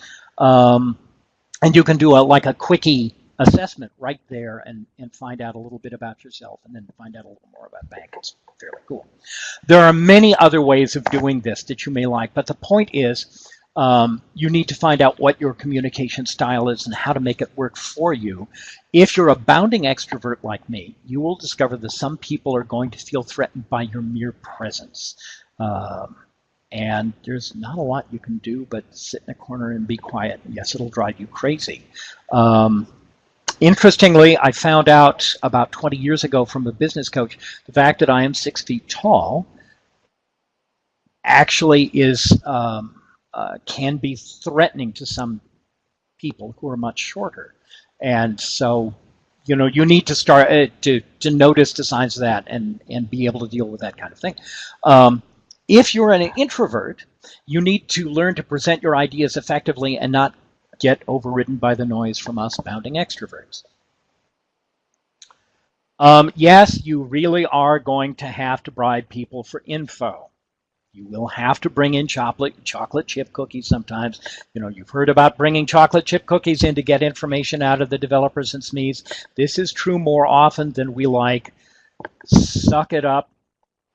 And you can do a quickie assessment right there and find out a little bit about yourself, and then find out a little more about bank. It's fairly cool. There are many other ways of doing this that you may like, but the point is you need to find out what your communication style is and how to make it work for you. If you're a bounding extrovert like me, you will discover that some people are going to feel threatened by your mere presence. And there's not a lot you can do but sit in a corner and be quiet. Yes, it'll drive you crazy. Interestingly, I found out about 20 years ago from a business coach, the fact that I am 6 feet tall actually can be threatening to some people who are much shorter. And so, you need to start to notice the signs of that and be able to deal with that kind of thing. If you're an introvert, you need to learn to present your ideas effectively and not get overridden by the noise from us bounding extroverts. Yes, you really are going to have to bribe people for info. You will have to bring in chocolate chip cookies sometimes. You've heard about bringing chocolate chip cookies in to get information out of the developers and SMEs. This is true more often than we like. Suck it up.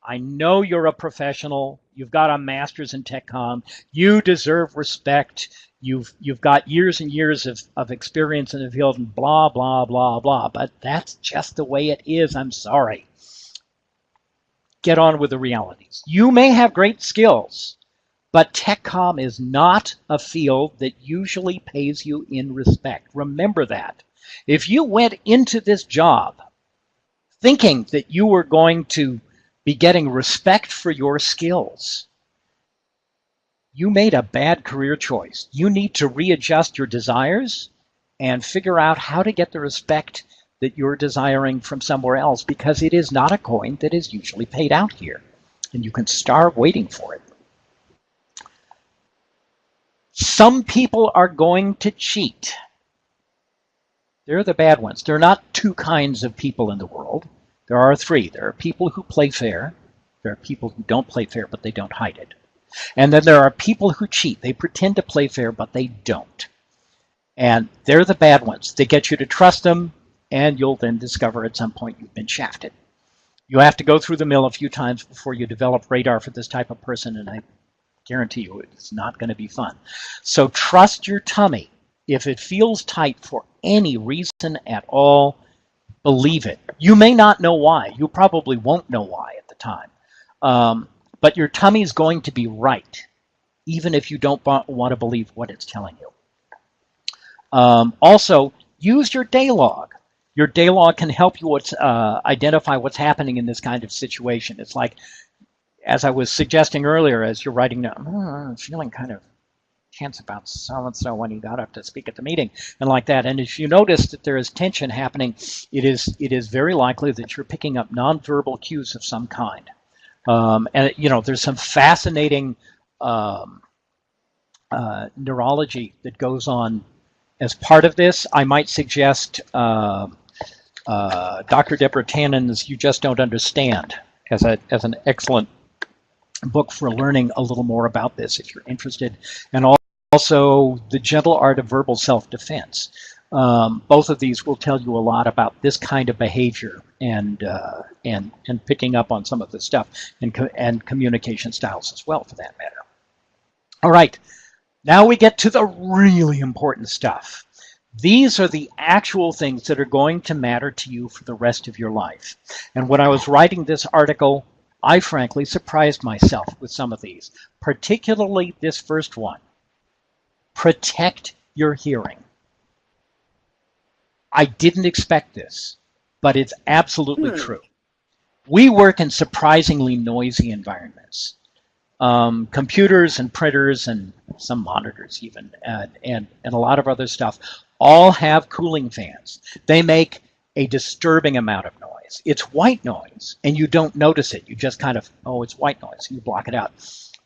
I know you're a professional. You've got a master's in tech comm. You deserve respect. You've got years and years of experience in the field and blah, blah, blah, blah. But that's just the way it is. I'm sorry. Get on with the realities. You may have great skills, but tech comm is not a field that usually pays you in respect. Remember that. If you went into this job thinking that you were going to be getting respect for your skills, you made a bad career choice. You need to readjust your desires and figure out how to get the respect that you're desiring from somewhere else, because it is not a coin that is usually paid out here, and you can starve waiting for it. Some people are going to cheat. They're the bad ones. There are not two kinds of people in the world. There are three. There are people who play fair. There are people who don't play fair, but they don't hide it. And then there are people who cheat. They pretend to play fair, but they don't. And they're the bad ones. They get you to trust them, and you'll then discover at some point you've been shafted. You have to go through the mill a few times before you develop radar for this type of person, and I guarantee you it's not going to be fun. So trust your tummy. If it feels tight for any reason at all, believe it. You may not know why. You probably won't know why at the time. But your tummy's going to be right, even if you don't want to believe what it's telling you. Also, use your day log. Your day log can help you identify what's happening in this kind of situation. It's like, as I was suggesting earlier, as you're writing down, I'm feeling kind of tense about so-and-so when he got up to speak at the meeting, and like that. And if you notice that there is tension happening, it is very likely that you're picking up nonverbal cues of some kind. And there's some fascinating neurology that goes on as part of this. I might suggest Dr. Deborah Tannen's "You Just Don't Understand" as an excellent book for learning a little more about this if you're interested, and also The Gentle Art of Verbal Self-Defense. Both of these will tell you a lot about this kind of behavior and picking up on some of this stuff, and communication styles as well, for that matter. All right, now we get to the really important stuff. These are the actual things that are going to matter to you for the rest of your life. And when I was writing this article, I frankly surprised myself with some of these, particularly this first one. Protect your hearing. I didn't expect this, but it's absolutely true. We work in surprisingly noisy environments. Computers and printers and some monitors even, and a lot of other stuff, all have cooling fans. They make a disturbing amount of noise. It's white noise, and you don't notice it. You just kind of, oh, it's white noise, and you block it out.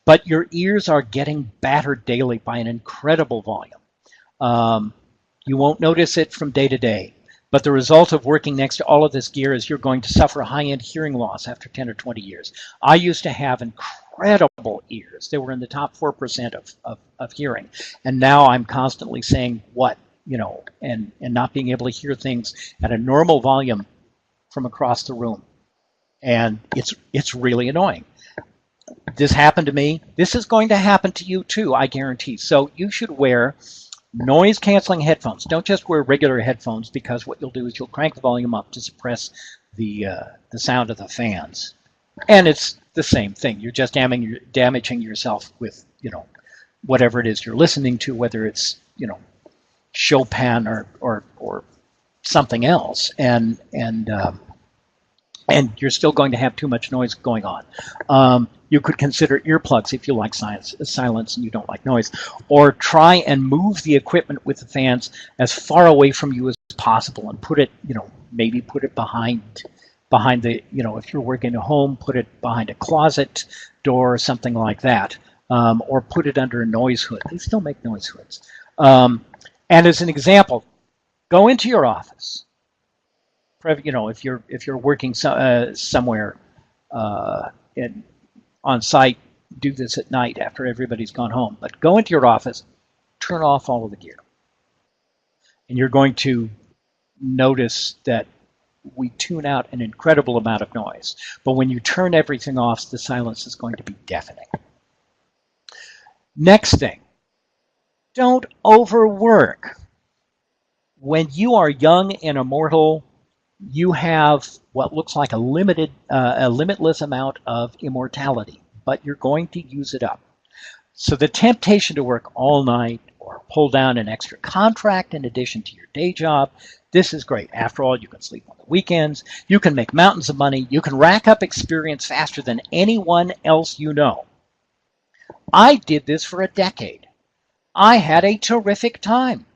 But your ears are getting battered daily by an incredible volume. You won't notice it from day to day, but the result of working next to all of this gear is you're going to suffer high-end hearing loss after 10 or 20 years. I used to have incredible ears. They were in the top 4% of hearing, and now I'm constantly saying what, and not being able to hear things at a normal volume from across the room. And it's really annoying. This happened to me. This is going to happen to you too, I guarantee. So you should wear noise-canceling headphones. Don't just wear regular headphones, because what you'll do is you'll crank the volume up to suppress the sound of the fans. And it's the same thing. You're just damaging yourself with, whatever it is you're listening to, whether it's, Chopin or something else, and you're still going to have too much noise going on. You could consider earplugs if you like silence and you don't like noise, or try and move the equipment with the fans as far away from you as possible, and put it, maybe put it behind the, if you're working at home, put it behind a closet door or something like that, or put it under a noise hood. They still make noise hoods. And as an example, go into your office. If you're working somewhere on site, do this at night after everybody's gone home, but go into your office, turn off all of the gear. And you're going to notice that we tune out an incredible amount of noise. But when you turn everything off, the silence is going to be deafening. Next thing, don't overwork. When you are young and immortal, you have what looks like a limitless amount of immortality, but you're going to use it up. So the temptation to work all night or pull down an extra contract in addition to your day job, this is great. After all, you can sleep on the weekends, you can make mountains of money, you can rack up experience faster than anyone else you know. I did this for a decade. I had a terrific time.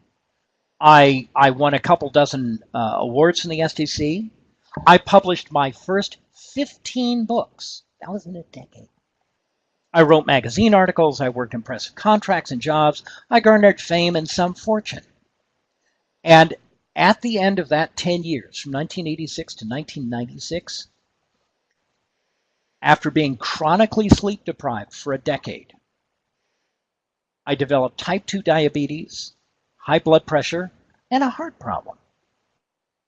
I won a couple dozen awards from the STC. I published my first 15 books. That was in a decade. I wrote magazine articles. I worked impressive contracts and jobs. I garnered fame and some fortune. And at the end of that 10 years, from 1986 to 1996, after being chronically sleep deprived for a decade, I developed type 2 diabetes, high blood pressure, and a heart problem.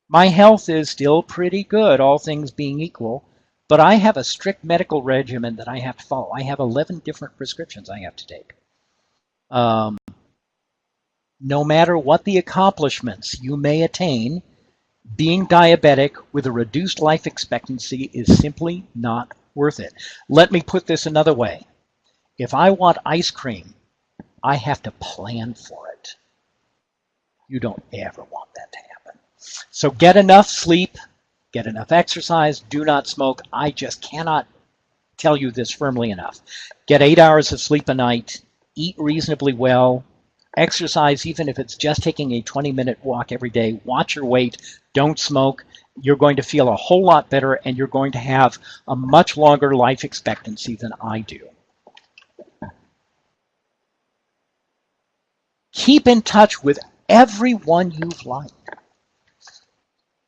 My health is still pretty good, all things being equal, but I have a strict medical regimen that I have to follow. I have 11 different prescriptions I have to take. No matter what the accomplishments you may attain, being diabetic with a reduced life expectancy is simply not worth it. Let me put this another way. If I want ice cream, I have to plan for it. You don't ever want that to happen. So get enough sleep, get enough exercise, do not smoke. I just cannot tell you this firmly enough. Get 8 hours of sleep a night, eat reasonably well, exercise even if it's just taking a 20-minute walk every day, watch your weight, don't smoke. You're going to feel a whole lot better and you're going to have a much longer life expectancy than I do. Keep in touch with everyone you've liked.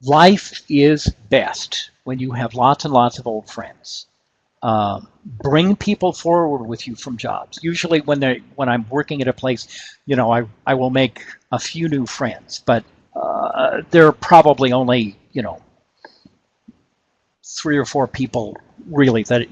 Life is best when you have lots and lots of old friends. Bring people forward with you from jobs. Usually when I'm working at a place, I will make a few new friends, but there are probably only, 3 or 4 people really that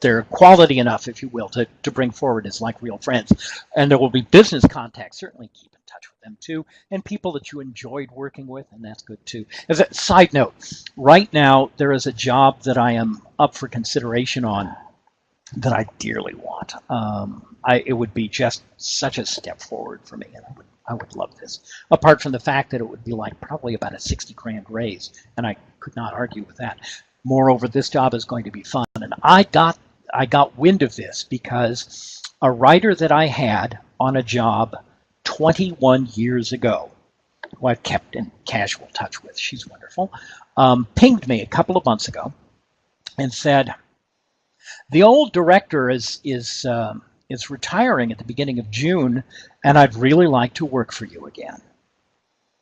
they're quality enough, if you will, to bring forward as like real friends. And there will be business contacts. Certainly keep in touch with them too, and people that you enjoyed working with, and that's good too. As a side note, right now there is a job that I am up for consideration on that I dearly want. It would be just such a step forward for me, and I would love this. Apart from the fact that it would be like probably about a 60 grand raise, and I could not argue with that. Moreover, this job is going to be fun, and I got wind of this because a writer that I had on a job 21 years ago, who I've kept in casual touch with, she's wonderful, pinged me a couple of months ago and said, the old director is retiring at the beginning of June, and I'd really like to work for you again.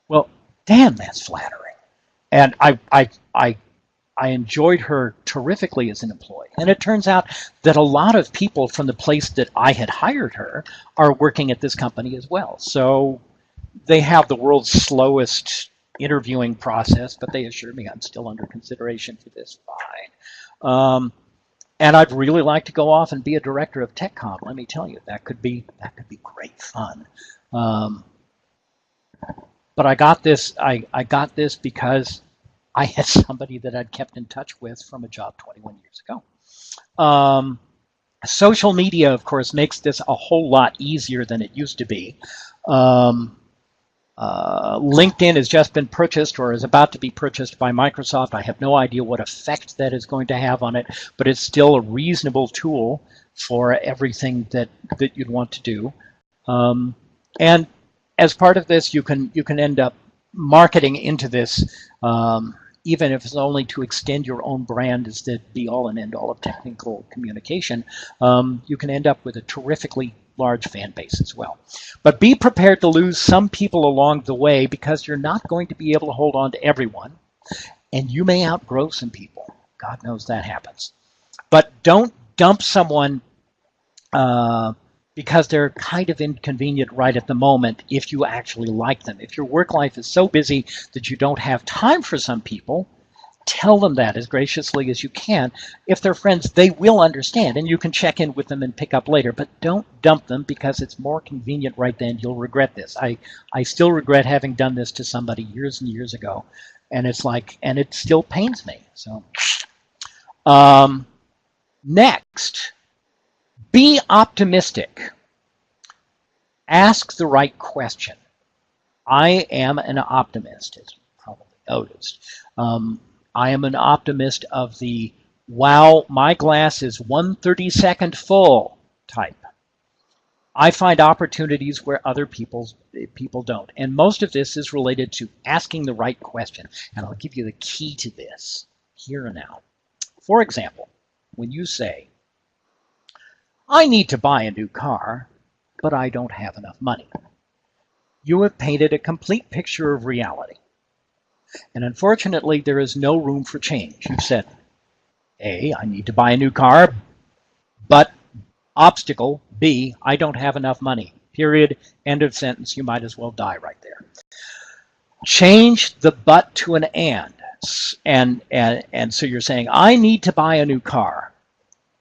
Well, damn, that's flattering. And I enjoyed her terrifically as an employee. And it turns out that a lot of people from the place that I had hired her are working at this company as well. So they have the world's slowest interviewing process, but they assure me I'm still under consideration for this. Fine. And I'd really like to go off and be a director of TechCom. Let me tell you, that could be great fun. But I got this because I had somebody that I'd kept in touch with from a job 21 years ago. Social media, of course, makes this a whole lot easier than it used to be. LinkedIn has just been purchased or is about to be purchased by Microsoft. I have no idea what effect that is going to have on it, but it's still a reasonable tool for everything that you'd want to do. And as part of this, you can end up marketing into this, even if it's only to extend your own brand as the be-all and end-all of technical communication. You can end up with a terrifically large fan base as well. But be prepared to lose some people along the way because you're not going to be able to hold on to everyone, and you may outgrow some people. God knows that happens. But don't dump someone because they're kind of inconvenient right at the moment if you actually like them. If your work life is so busy that you don't have time for some people, tell them that as graciously as you can. If they're friends, they will understand, and you can check in with them and pick up later. But don't dump them because it's more convenient right then. You'll regret this. I still regret having done this to somebody years and years ago, and it's like, and it still pains me. So, next, be optimistic. Ask the right question. I am an optimist, as you probably noticed. I am an optimist of the, wow, my glass is 1/32 full type. I find opportunities where other people don't. And most of this is related to asking the right question. And I'll give you the key to this here and now. For example, when you say, I need to buy a new car, but I don't have enough money, you have painted a complete picture of reality. And unfortunately, there is no room for change. You've said, A, I need to buy a new car, but obstacle, B, I don't have enough money. Period. End of sentence. You might as well die right there. Change the but to an and. And so you're saying, I need to buy a new car,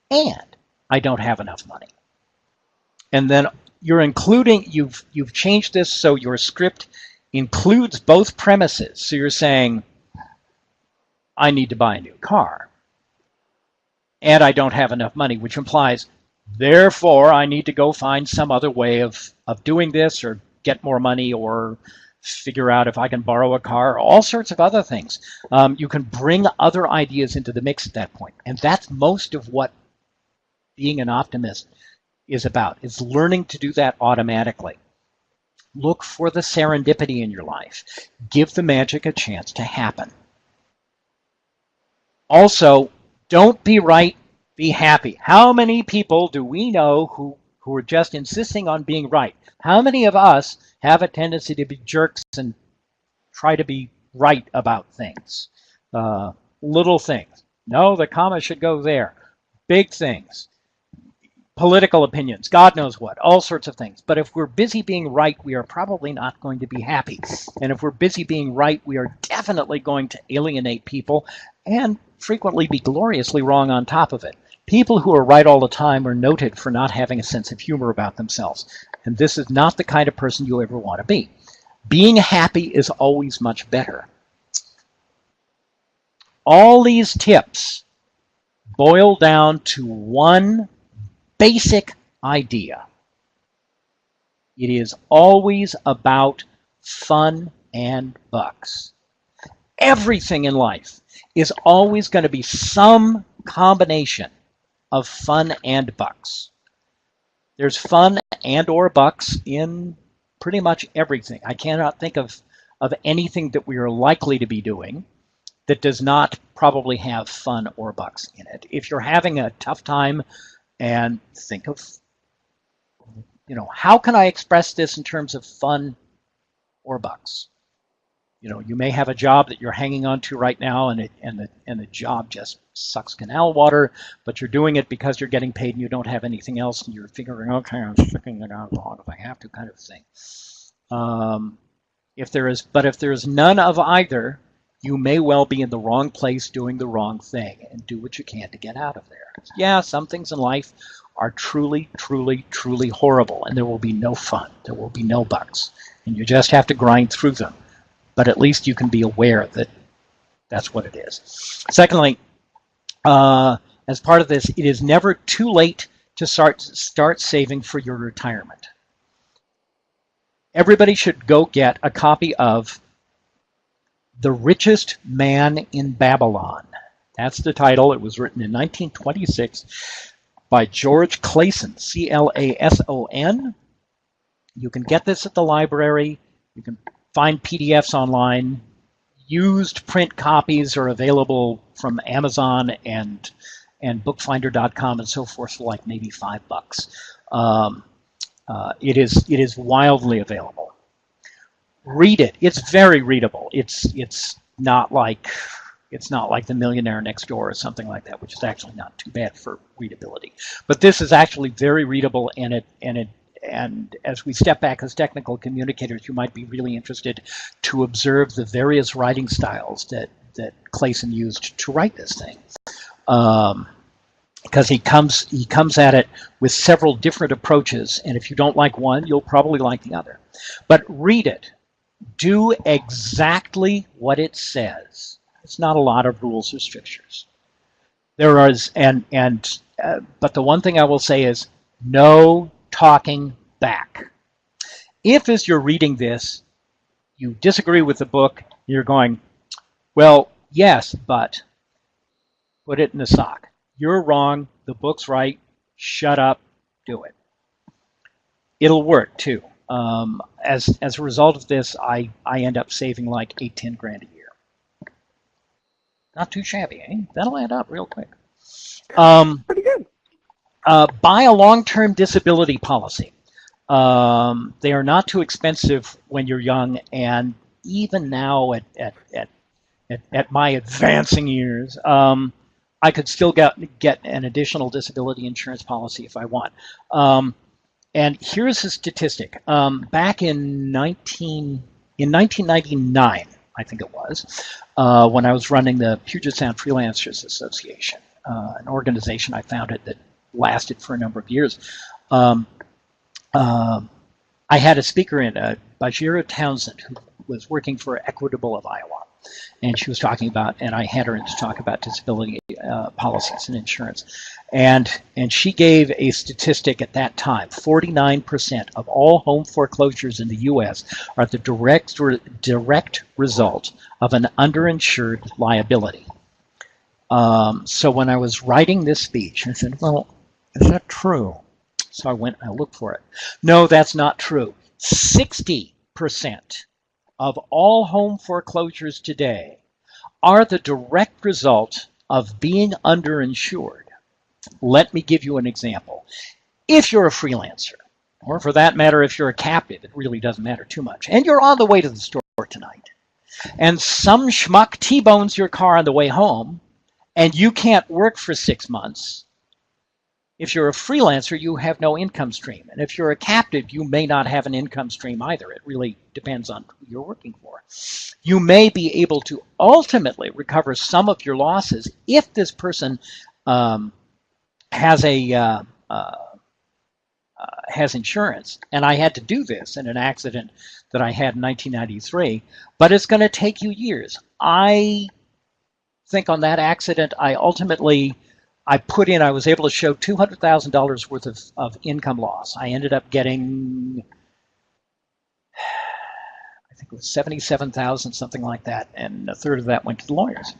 and I don't have enough money. And then you're including, you've changed this so your script includes both premises. So you're saying, I need to buy a new car, and I don't have enough money, which implies, therefore, I need to go find some other way of doing this, or get more money, or figure out if I can borrow a car, all sorts of other things. You can bring other ideas into the mix at that point. And that's most of what being an optimist is about, is learning to do that automatically. Look for the serendipity in your life. Give the magic a chance to happen. Also, don't be right, be happy. How many people do we know who are just insisting on being right? How many of us have a tendency to be jerks and try to be right about things? Little things. No, the comma should go there. Big things. Political opinions, God knows what, all sorts of things. But if we're busy being right, we are probably not going to be happy. And if we're busy being right, we are definitely going to alienate people and frequently be gloriously wrong on top of it. People who are right all the time are noted for not having a sense of humor about themselves. And this is not the kind of person you ever want to be. Being happy is always much better. All these tips boil down to one basic idea. It is always about fun and bucks. Everything in life is always going to be some combination of fun and bucks. There's fun and or bucks in pretty much everything. I cannot think of anything that we are likely to be doing that does not probably have fun or bucks in it. If you're having a tough time, and think of, how can I express this in terms of fun or bucks? You may have a job that you're hanging on to right now, and the job just sucks canal water, but you're doing it because you're getting paid and you don't have anything else, and you're figuring, okay, I'm sticking it out long if I have to, kind of thing. If there is none of either, you may well be in the wrong place doing the wrong thing, and do what you can to get out of there. Yeah, some things in life are truly, truly, truly horrible, and there will be no fun. There will be no bucks, and you just have to grind through them. But at least you can be aware that that's what it is. Secondly, as part of this, it is never too late to start saving for your retirement. Everybody should go get a copy of The Richest Man in Babylon. That's the title. It was written in 1926 by George Clason, C-L-A-S-O-N. You can get this at the library. You can find PDFs online. Used print copies are available from Amazon and bookfinder.com and so forth for like maybe $5. It is wildly available. Read it. It's very readable. It's not like It's not like The Millionaire Next Door or something like that, which is actually not too bad for readability. But this is actually very readable, and as we step back as technical communicators, you might be really interested to observe the various writing styles that Clayson used to write this thing. Because he comes at it with several different approaches, and if you don't like one, you'll probably like the other. But read it. Do exactly what it says. It's not a lot of rules or strictures. There is, but the one thing I will say is no talking back. If as you're reading this, you disagree with the book, you're going, well, yes, but put it in the sock. You're wrong. The book's right. Shut up. Do it. It'll work too. As a result of this, I end up saving like 8-10 grand a year. Not too shabby, eh? That'll add up real quick. Pretty good. Buy a long-term disability policy. They are not too expensive when you're young, and even now at my advancing years, I could still get an additional disability insurance policy if I want. And here's a statistic. Back in 1999, I think it was, when I was running the Puget Sound Freelancers Association, an organization I founded that lasted for a number of years. I had a speaker in, Bajira Townsend, who was working for Equitable of Iowa. And she was talking about, and I had her in to talk about disability policies and insurance. And she gave a statistic at that time: 49% of all home foreclosures in the U.S. are the direct result of an underinsured liability. So when I was writing this speech, I said, well, is that true? So I went and I looked for it. No, that's not true. 60% of all home foreclosures today are the direct result of being underinsured. Let me give you an example. If you're a freelancer, or for that matter, if you're a captive, it really doesn't matter too much, and you're on the way to the store tonight, and some schmuck T-bones your car on the way home, and you can't work for 6 months, if you're a freelancer, you have no income stream. And if you're a captive, you may not have an income stream either. It really depends on who you're working for. You may be able to ultimately recover some of your losses if this person has insurance. And I had to do this in an accident that I had in 1993, but it's going to take you years. I think on that accident, I was able to show $200,000 worth of income loss. I ended up getting, I think it was 77,000, something like that, and a third of that went to the lawyers.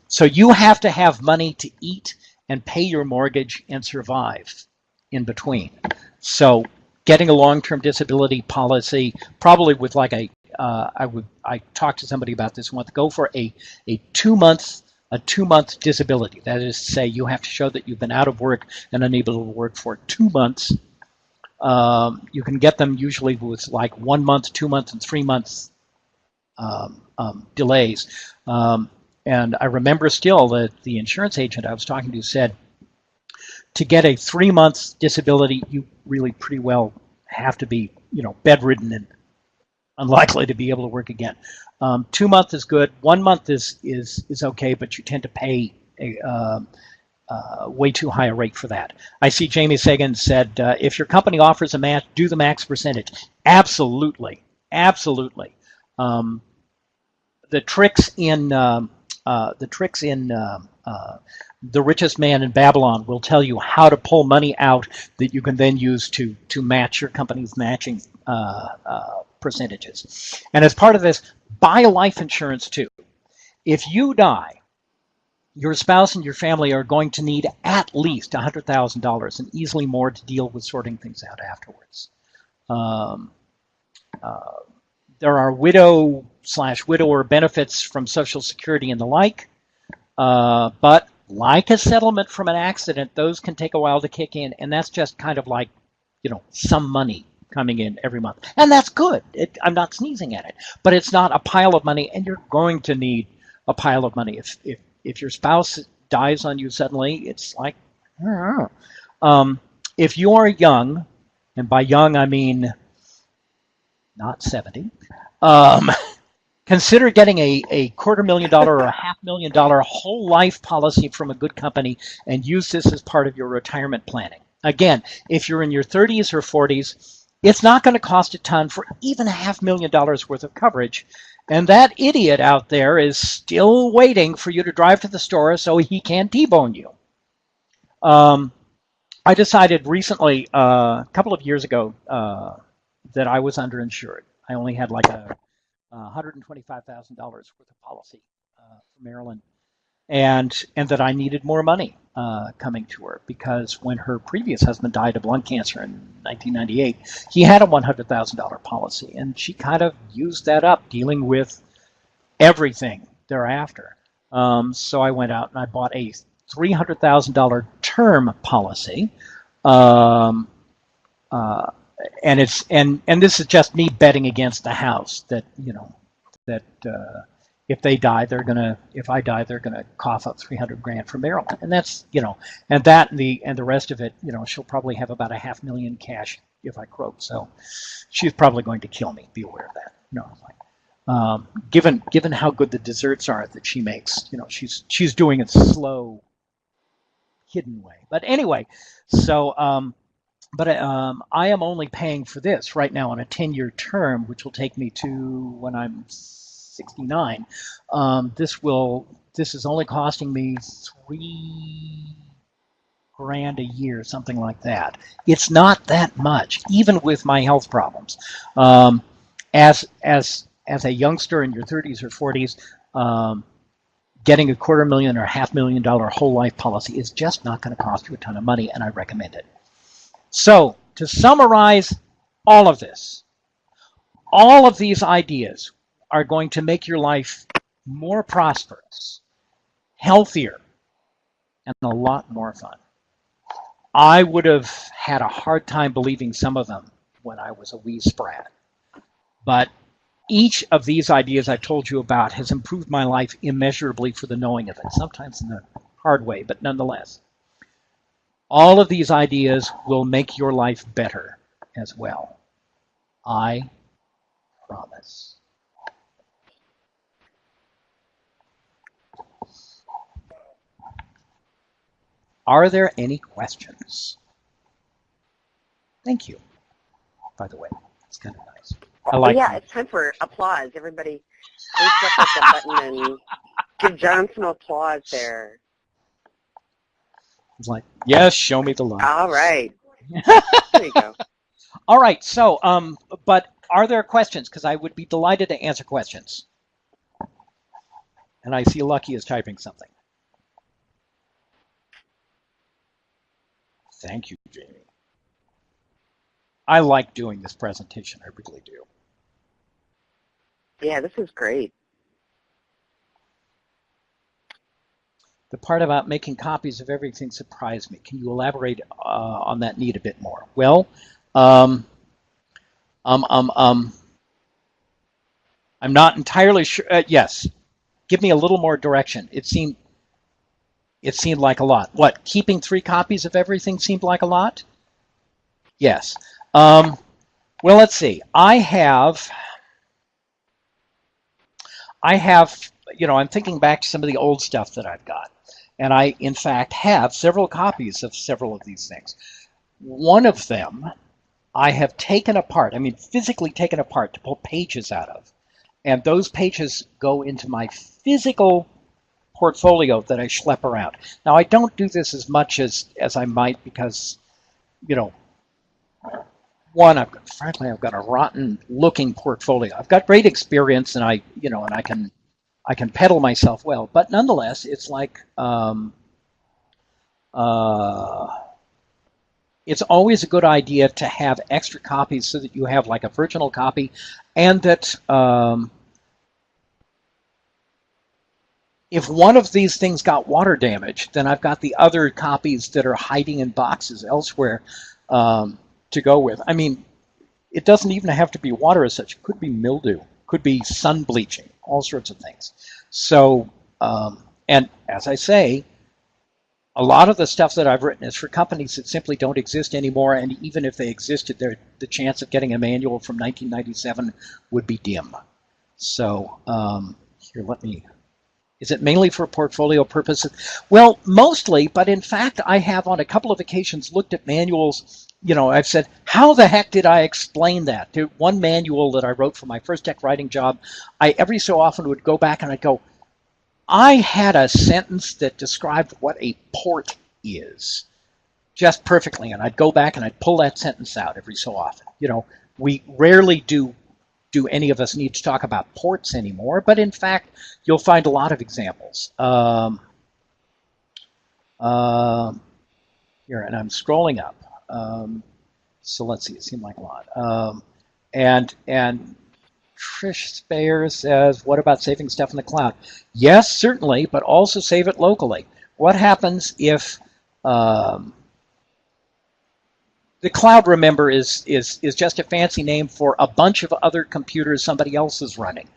So you have to have money to eat and pay your mortgage and survive in between. So getting a long-term disability policy, probably with like I talked to somebody about this once, go for a two-month disability. That is to say, you have to show that you've been out of work and unable to work for 2 months. You can get them usually with like 1 month, 2 months, and 3 months delays. And I remember still that the insurance agent I was talking to said, to get a 3-month disability, you really pretty well have to be, bedridden and unlikely to be able to work again. 2 months is good. 1 month is okay, but you tend to pay a way too high a rate for that. I see Jamie Sagan said, if your company offers a match, do the max percentage. Absolutely, absolutely. The tricks in The Richest Man in Babylon will tell you how to pull money out that you can then use to match your company's matching percentages. And as part of this, buy life insurance too. If you die, your spouse and your family are going to need at least $100,000 and easily more to deal with sorting things out afterwards. There are widow/widower benefits from Social Security and the like, but like a settlement from an accident, those can take a while to kick in, and that's just kind of like, some money coming in every month. And that's good. I'm not sneezing at it, but it's not a pile of money, and you're going to need a pile of money. If your spouse dies on you suddenly, it's like, I don't know. If you are young, and by young I mean not 70, consider getting a $250,000 or a $500,000 whole life policy from a good company and use this as part of your retirement planning. Again, if you're in your 30s or 40s, it's not going to cost a ton for even $500,000 worth of coverage. And that idiot out there is still waiting for you to drive to the store so he can T-bone you. I decided recently, a couple of years ago, that I was underinsured. I only had like a $125,000 worth of policy for Maryland, and that I needed more money coming to her because when her previous husband died of lung cancer in 1998, he had a $100,000 policy, and she kind of used that up dealing with everything thereafter. So I went out and I bought a $300,000 term policy. And this is just me betting against the house that if I die, they're gonna cough up $300,000 from Maryland, and that's and the rest of it, she'll probably have about $500,000 cash if I croak. So she's probably going to kill me. Be aware of that. Given how good the desserts are that she makes, she's doing it slow, hidden way. But anyway, so. I am only paying for this right now on a 10-year term, which will take me to when I'm 69. This is only costing me $3,000 a year, something like that. It's not that much, even with my health problems. As a youngster in your 30s or 40s, getting a $250,000 or $500,000 whole life policy is just not going to cost you a ton of money, and I recommend it. So, to summarize all of this, all of these ideas are going to make your life more prosperous, healthier, and a lot more fun. I would have had a hard time believing some of them when I was a wee sprat. But each of these ideas I told you about has improved my life immeasurably for the knowing of it, sometimes in a hard way, but nonetheless. All of these ideas will make your life better as well. I promise. Are there any questions? Thank you, by the way. It's kind of nice. I like Yeah, it's time for applause. Everybody, please press the button and give John some applause there. It's like, yes, show me the love. All right. There you go. All right. So, but are there questions? Because I would be delighted to answer questions. And I see Lucky is typing something. Thank you, Jamie. I like doing this presentation. I really do. Yeah, this is great. The part about making copies of everything surprised me. Can you elaborate on that need a bit more? Well, I'm not entirely sure. Yes, give me a little more direction. It seemed like a lot. What? Keeping 3 copies of everything seemed like a lot? Yes. Well, let's see. I have. I'm thinking back to some of the old stuff that I've got. And I, in fact, have several copies of several of these things. One of them I have taken apart, physically taken apart to pull pages out of. And those pages go into my physical portfolio that I schlep around. Now, I don't do this as much as I might because, one, I've got a rotten looking portfolio. I've got great experience and I can peddle myself well, but nonetheless, it's like it's always a good idea to have extra copies so that you have like a virginal copy, and that if one of these things got water damage, then I've got the other copies that are hiding in boxes elsewhere to go with. It doesn't even have to be water as such. It could be mildew, could be sun bleaching, all sorts of things. So And as I say, a lot of the stuff that I've written is for companies that simply don't exist anymore, and even if they existed, the chance of getting a manual from 1997 would be dim. So here, is it mainly for portfolio purposes? Well, mostly, but in fact, I have on a couple of occasions looked at manuals. I've said, how the heck did I explain that? There, one manual that I wrote for my first tech writing job, I every so often would go back and I'd go, I had a sentence that described what a port is just perfectly, and I'd go back and I'd pull that sentence out every so often. We rarely do any of us need to talk about ports anymore, but in fact, you'll find a lot of examples. Here, and I'm scrolling up. So let's see, it seemed like a lot. And Trish Speyer says, what about saving stuff in the cloud? Yes, certainly, but also save it locally. What happens if the cloud, remember, is just a fancy name for a bunch of other computers somebody else is running.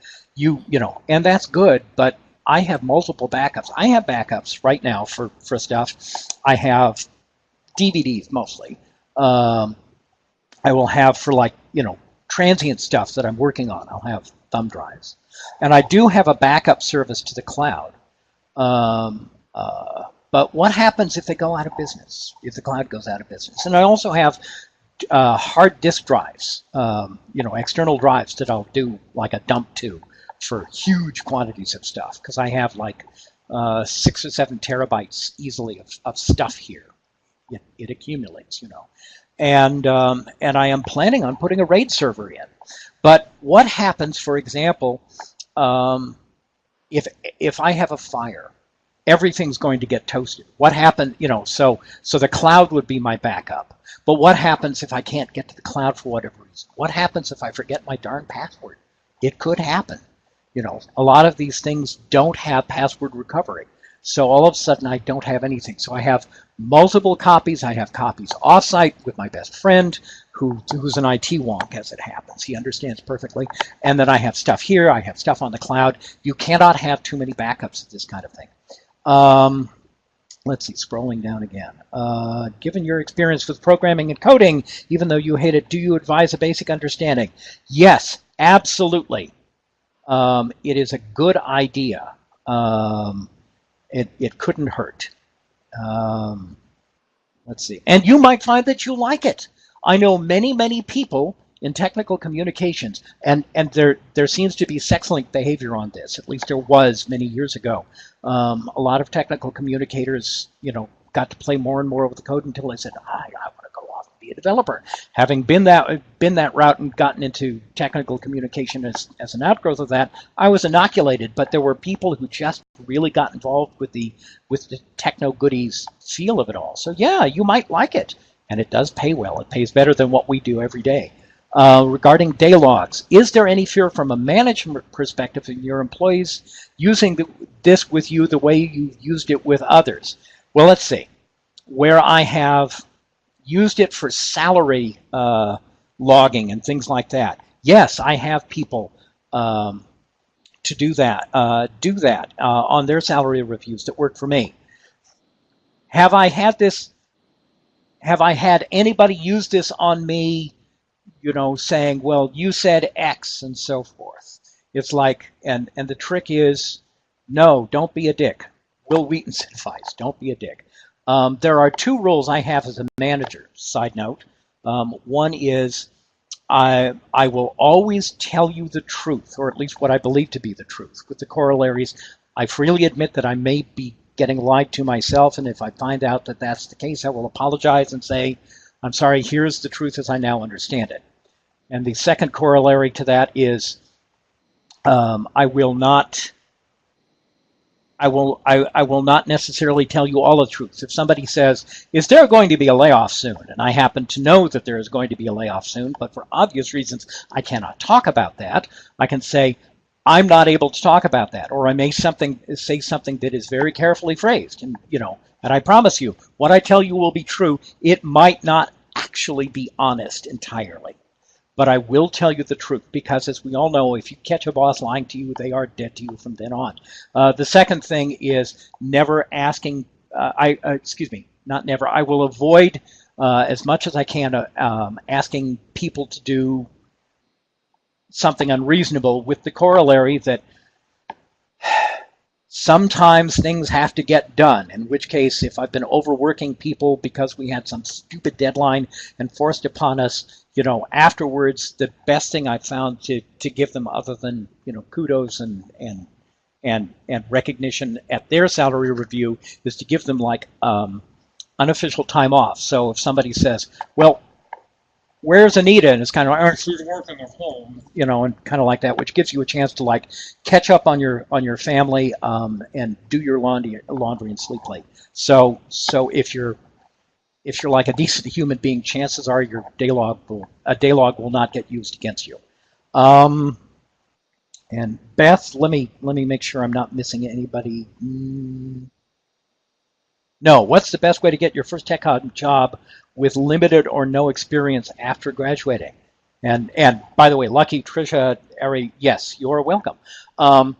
And that's good, but I have multiple backups. I have backups right now for stuff. I have DVDs mostly. I will have for transient stuff that I'm working on. I'll have thumb drives. And I do have a backup service to the cloud. But what happens if they go out of business, if the cloud goes out of business? And I also have hard disk drives, external drives that I'll do like a dump to for huge quantities of stuff, because I have 6 or 7 terabytes easily of stuff here. It accumulates, And I am planning on putting a RAID server in. But what happens, for example, if I have a fire? Everything's going to get toasted. What happens, so the cloud would be my backup. But what happens if I can't get to the cloud for whatever reason? What happens if I forget my darn password? It could happen. A lot of these things don't have password recovery. So all of a sudden I don't have anything. So I have multiple copies. I have copies offsite with my best friend who's an IT wonk, as it happens. He understands perfectly. And then I have stuff here. I have stuff on the cloud. You cannot have too many backups of this kind of thing. Let's see, scrolling down again. Given your experience with programming and coding, even though you hate it, do you advise a basic understanding? Yes, absolutely. It is a good idea. It couldn't hurt. Let's see. And you might find that you like it. I know many, many people in technical communications, and there seems to be sex-linked behavior on this. At least there was many years ago. A lot of technical communicators, got to play more and more with the code until they said, I want to go off and be a developer. Having been that route and gotten into technical communication as an outgrowth of that, I was inoculated. But there were people who just really got involved with the techno goodies feel of it all. So yeah, you might like it, and it does pay well. It pays better than what we do every day. Regarding day logs, is there any fear from a management perspective in your employees using this with you the way you've used it with others? Well, let's see. Where I have used it for salary logging and things like that, yes, I have people to do that on their salary reviews that work for me. Have I had anybody use this on me, saying, well, you said X and so forth? It's like, and the trick is, no, don't be a dick. Will Wheaton's advice, don't be a dick. There are 2 rules I have as a manager, side note. One is I will always tell you the truth, or at least what I believe to be the truth. With the corollaries, I freely admit that I may be getting lied to myself, and if I find out that that's the case, I will apologize and say, I'm sorry, here's the truth as I now understand it. And the second corollary to that is I will not necessarily tell you all the truth. If somebody says, is there going to be a layoff soon? And I happen to know that there is going to be a layoff soon, but for obvious reasons, I cannot talk about that. I can say, I'm not able to talk about that, or I may say something that is very carefully phrased. And, and I promise you, what I tell you will be true. It might not actually be honest entirely. but I will tell you the truth, because as we all know, if you catch a boss lying to you, they are dead to you from then on. The second thing is never asking, excuse me, not never, I will avoid as much as I can asking people to do something unreasonable, with the corollary that sometimes things have to get done, in which case if I've been overworking people because we had some stupid deadline and forced upon us, afterwards, the best thing I've found to give them, other than, kudos and recognition at their salary review, is to give them like unofficial time off. So if somebody says, well, where's Anita? And it's kind of like, oh, she's working at home, and kind of like that, which gives you a chance to like catch up on your family and do your laundry and sleep late. So if you're like a decent human being, chances are your day log will not get used against you. And Beth, let me make sure I'm not missing anybody. No, what's the best way to get your first tech job with limited or no experience after graduating? And by the way, Lucky, Trisha, Ari, yes, you're welcome. Networking.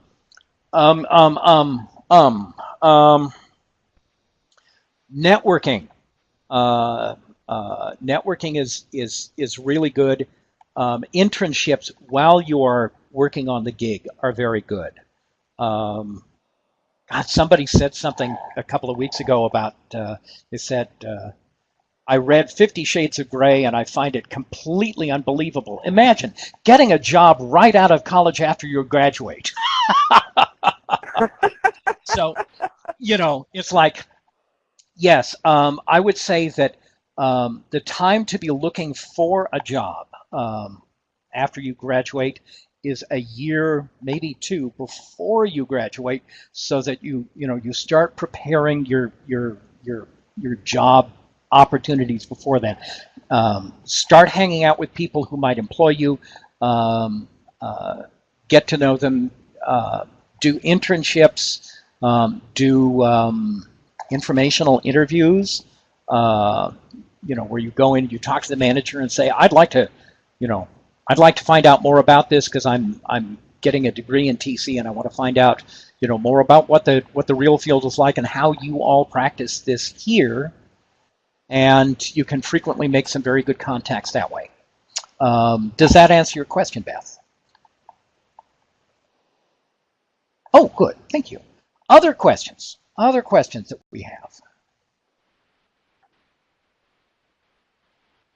Networking is really good. Internships while you're working on the gig are very good. God, somebody said something a couple of weeks ago about, they said, I read 50 Shades of Grey and I find it completely unbelievable. Imagine getting a job right out of college after you graduate. So, it's like, yes, I would say that the time to be looking for a job after you graduate is a year, maybe two, before you graduate, so that you start preparing your job opportunities before then. Start hanging out with people who might employ you. Get to know them. Do internships. Do informational interviews. Where you go in, you talk to the manager and say, I'd like to find out more about this because I'm getting a degree in TC and I want to find out, more about what the real field is like and how you all practice this here. And you can frequently make some very good contacts that way. Does that answer your question, Beth? Oh, good. Thank you. Other questions? Other questions that we have?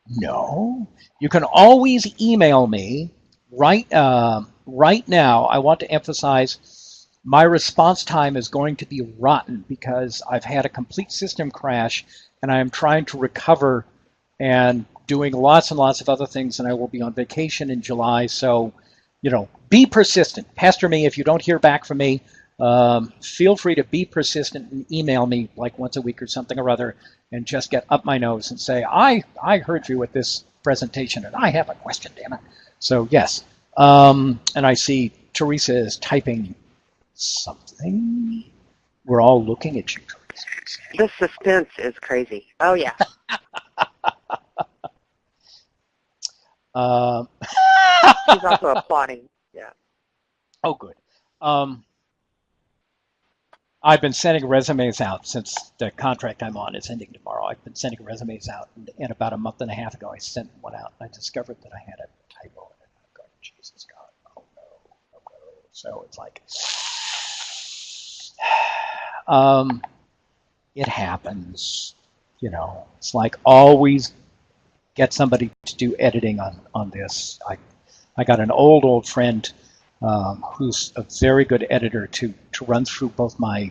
No. You can always email me. Right now, I want to emphasize my response time is going to be rotten because I've had a complete system crash and I am trying to recover and doing lots and lots of other things, and I will be on vacation in July. So, be persistent. Pester me if you don't hear back from me. Feel free to be persistent and email me like once a week or something or other, and just get up my nose and say, I heard you at this presentation and I have a question, damn it. So yes, and I see Teresa is typing something. We're all looking at you, Teresa. The suspense is crazy. Oh yeah. She's also applauding. Yeah. Oh, good. I've been sending resumes out since the contract I'm on is ending tomorrow. I've been sending resumes out, and about a month and a half ago, I sent one out. I discovered that I had a typo in it. I'm going, Jesus God, oh no, oh no. So it's like, it happens. It's like always get somebody to do editing on this. I got an old friend who's a very good editor to run through both my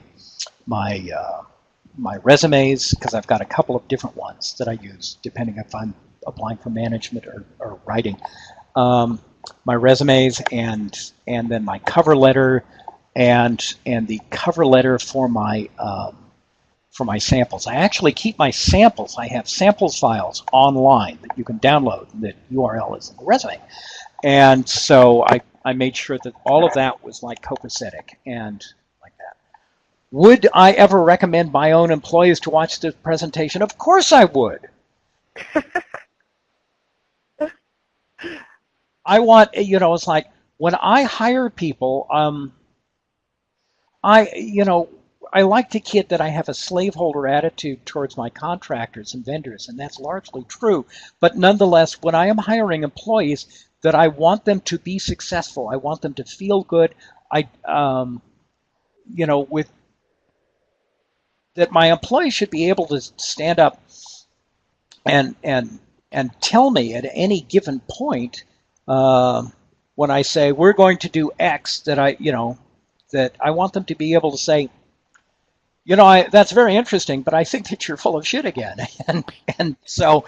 resumes, because I've got a couple of different ones that I use depending if I'm applying for management or writing. My resumes and then my cover letter and the cover letter for my samples. I actually keep my samples. I have samples files online that you can download. That URL is in the resume. And so I made sure that all of that was like copacetic and like that. Would I ever recommend my own employees to watch this presentation? Of course I would. I want, it's like when I hire people, I like to kid that I have a slaveholder attitude towards my contractors and vendors, and that's largely true. But nonetheless, when I am hiring employees, that I want them to be successful. I want them to feel good. With that, my employees should be able to stand up and tell me at any given point when I say we're going to do X, that I want them to be able to say, that's very interesting, but I think that you're full of shit again. and so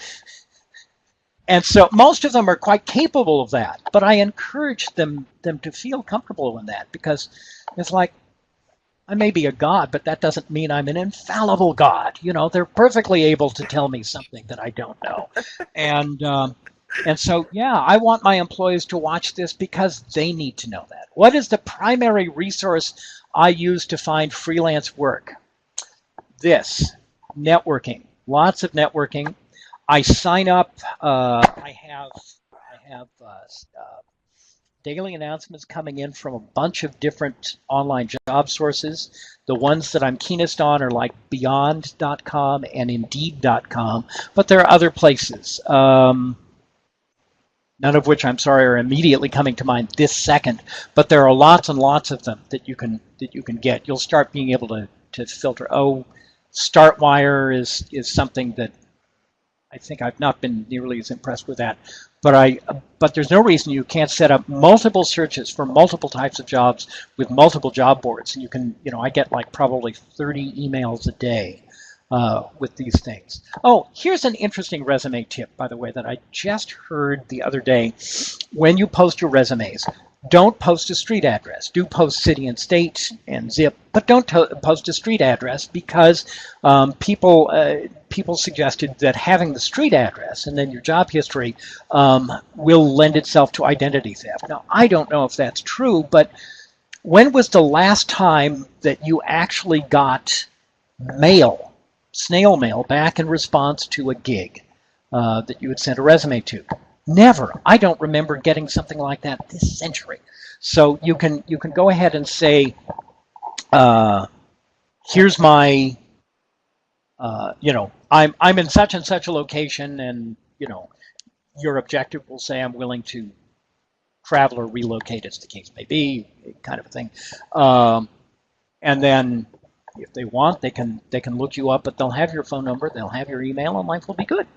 most of them are quite capable of that, but I encourage them to feel comfortable in that, because it's like, I may be a god, but that doesn't mean I'm an infallible god. They're perfectly able to tell me something that I don't know. And so, yeah, I want my employees to watch this because they need to know that. What is the primary resource I use to find freelance work? This, networking, lots of networking. I sign up. I have daily announcements coming in from a bunch of different online job sources. The ones that I'm keenest on are like Beyond.com and Indeed.com, but there are other places. None of which, I'm sorry, are immediately coming to mind this second, but there are lots and lots of them that you can get. You'll start being able to filter. Oh, StartWire is something that I think I've not been nearly as impressed with that. But there's no reason you can't set up multiple searches for multiple types of jobs with multiple job boards. And you can, I get like probably 30 emails a day with these things. Oh, here's an interesting resume tip, by the way, that I just heard the other day. When you post your resumes, don't post a street address. Do post city and state and zip, but don't post a street address, because people suggested that having the street address and then your job history will lend itself to identity theft. Now, I don't know if that's true, but when was the last time that you actually got mail, snail mail, back in response to a gig that you had sent a resume to? Never. I don't remember getting something like that this century. So you can go ahead and say, here's my, I'm in such and such a location, and your objective will say I'm willing to travel or relocate, as the case may be, kind of a thing. And then if they want, they can look you up, but they'll have your phone number, they'll have your email, and life will be good.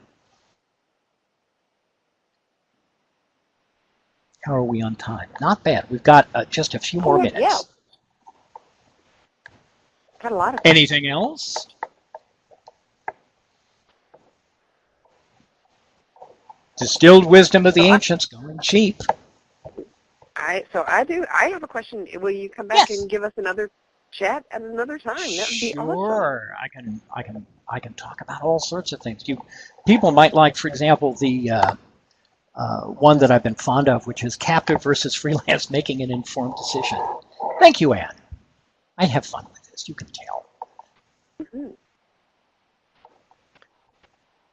How are we on time? Not bad. We've got just a few more minutes. Yeah. Got a lot of. Anything else? Distilled wisdom of the ancients, going cheap. I have a question. Will you come back and give us another chat at another time? That would be awesome. Sure. I can talk about all sorts of things. People might like, for example, the one that I've been fond of, which is captive versus freelance, making an informed decision. Thank you, Anne. I have fun with this. You can tell. Mm-hmm.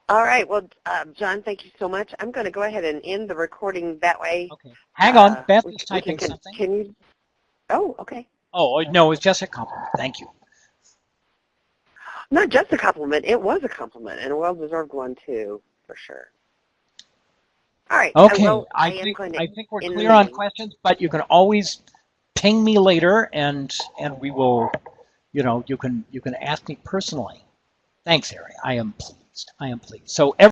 All right. Well, John, thank you so much. I'm going to go ahead and end the recording that way. Okay. Hang on. Beth is typing something. Can you? Oh, okay. Oh, no, it's just a compliment. Thank you. Not just a compliment. It was a compliment, and a well-deserved one, too, for sure. All right. Okay. I think we're clear on questions, but you can always ping me later, and we will, you can ask me personally. Thanks, Harry. I am pleased. So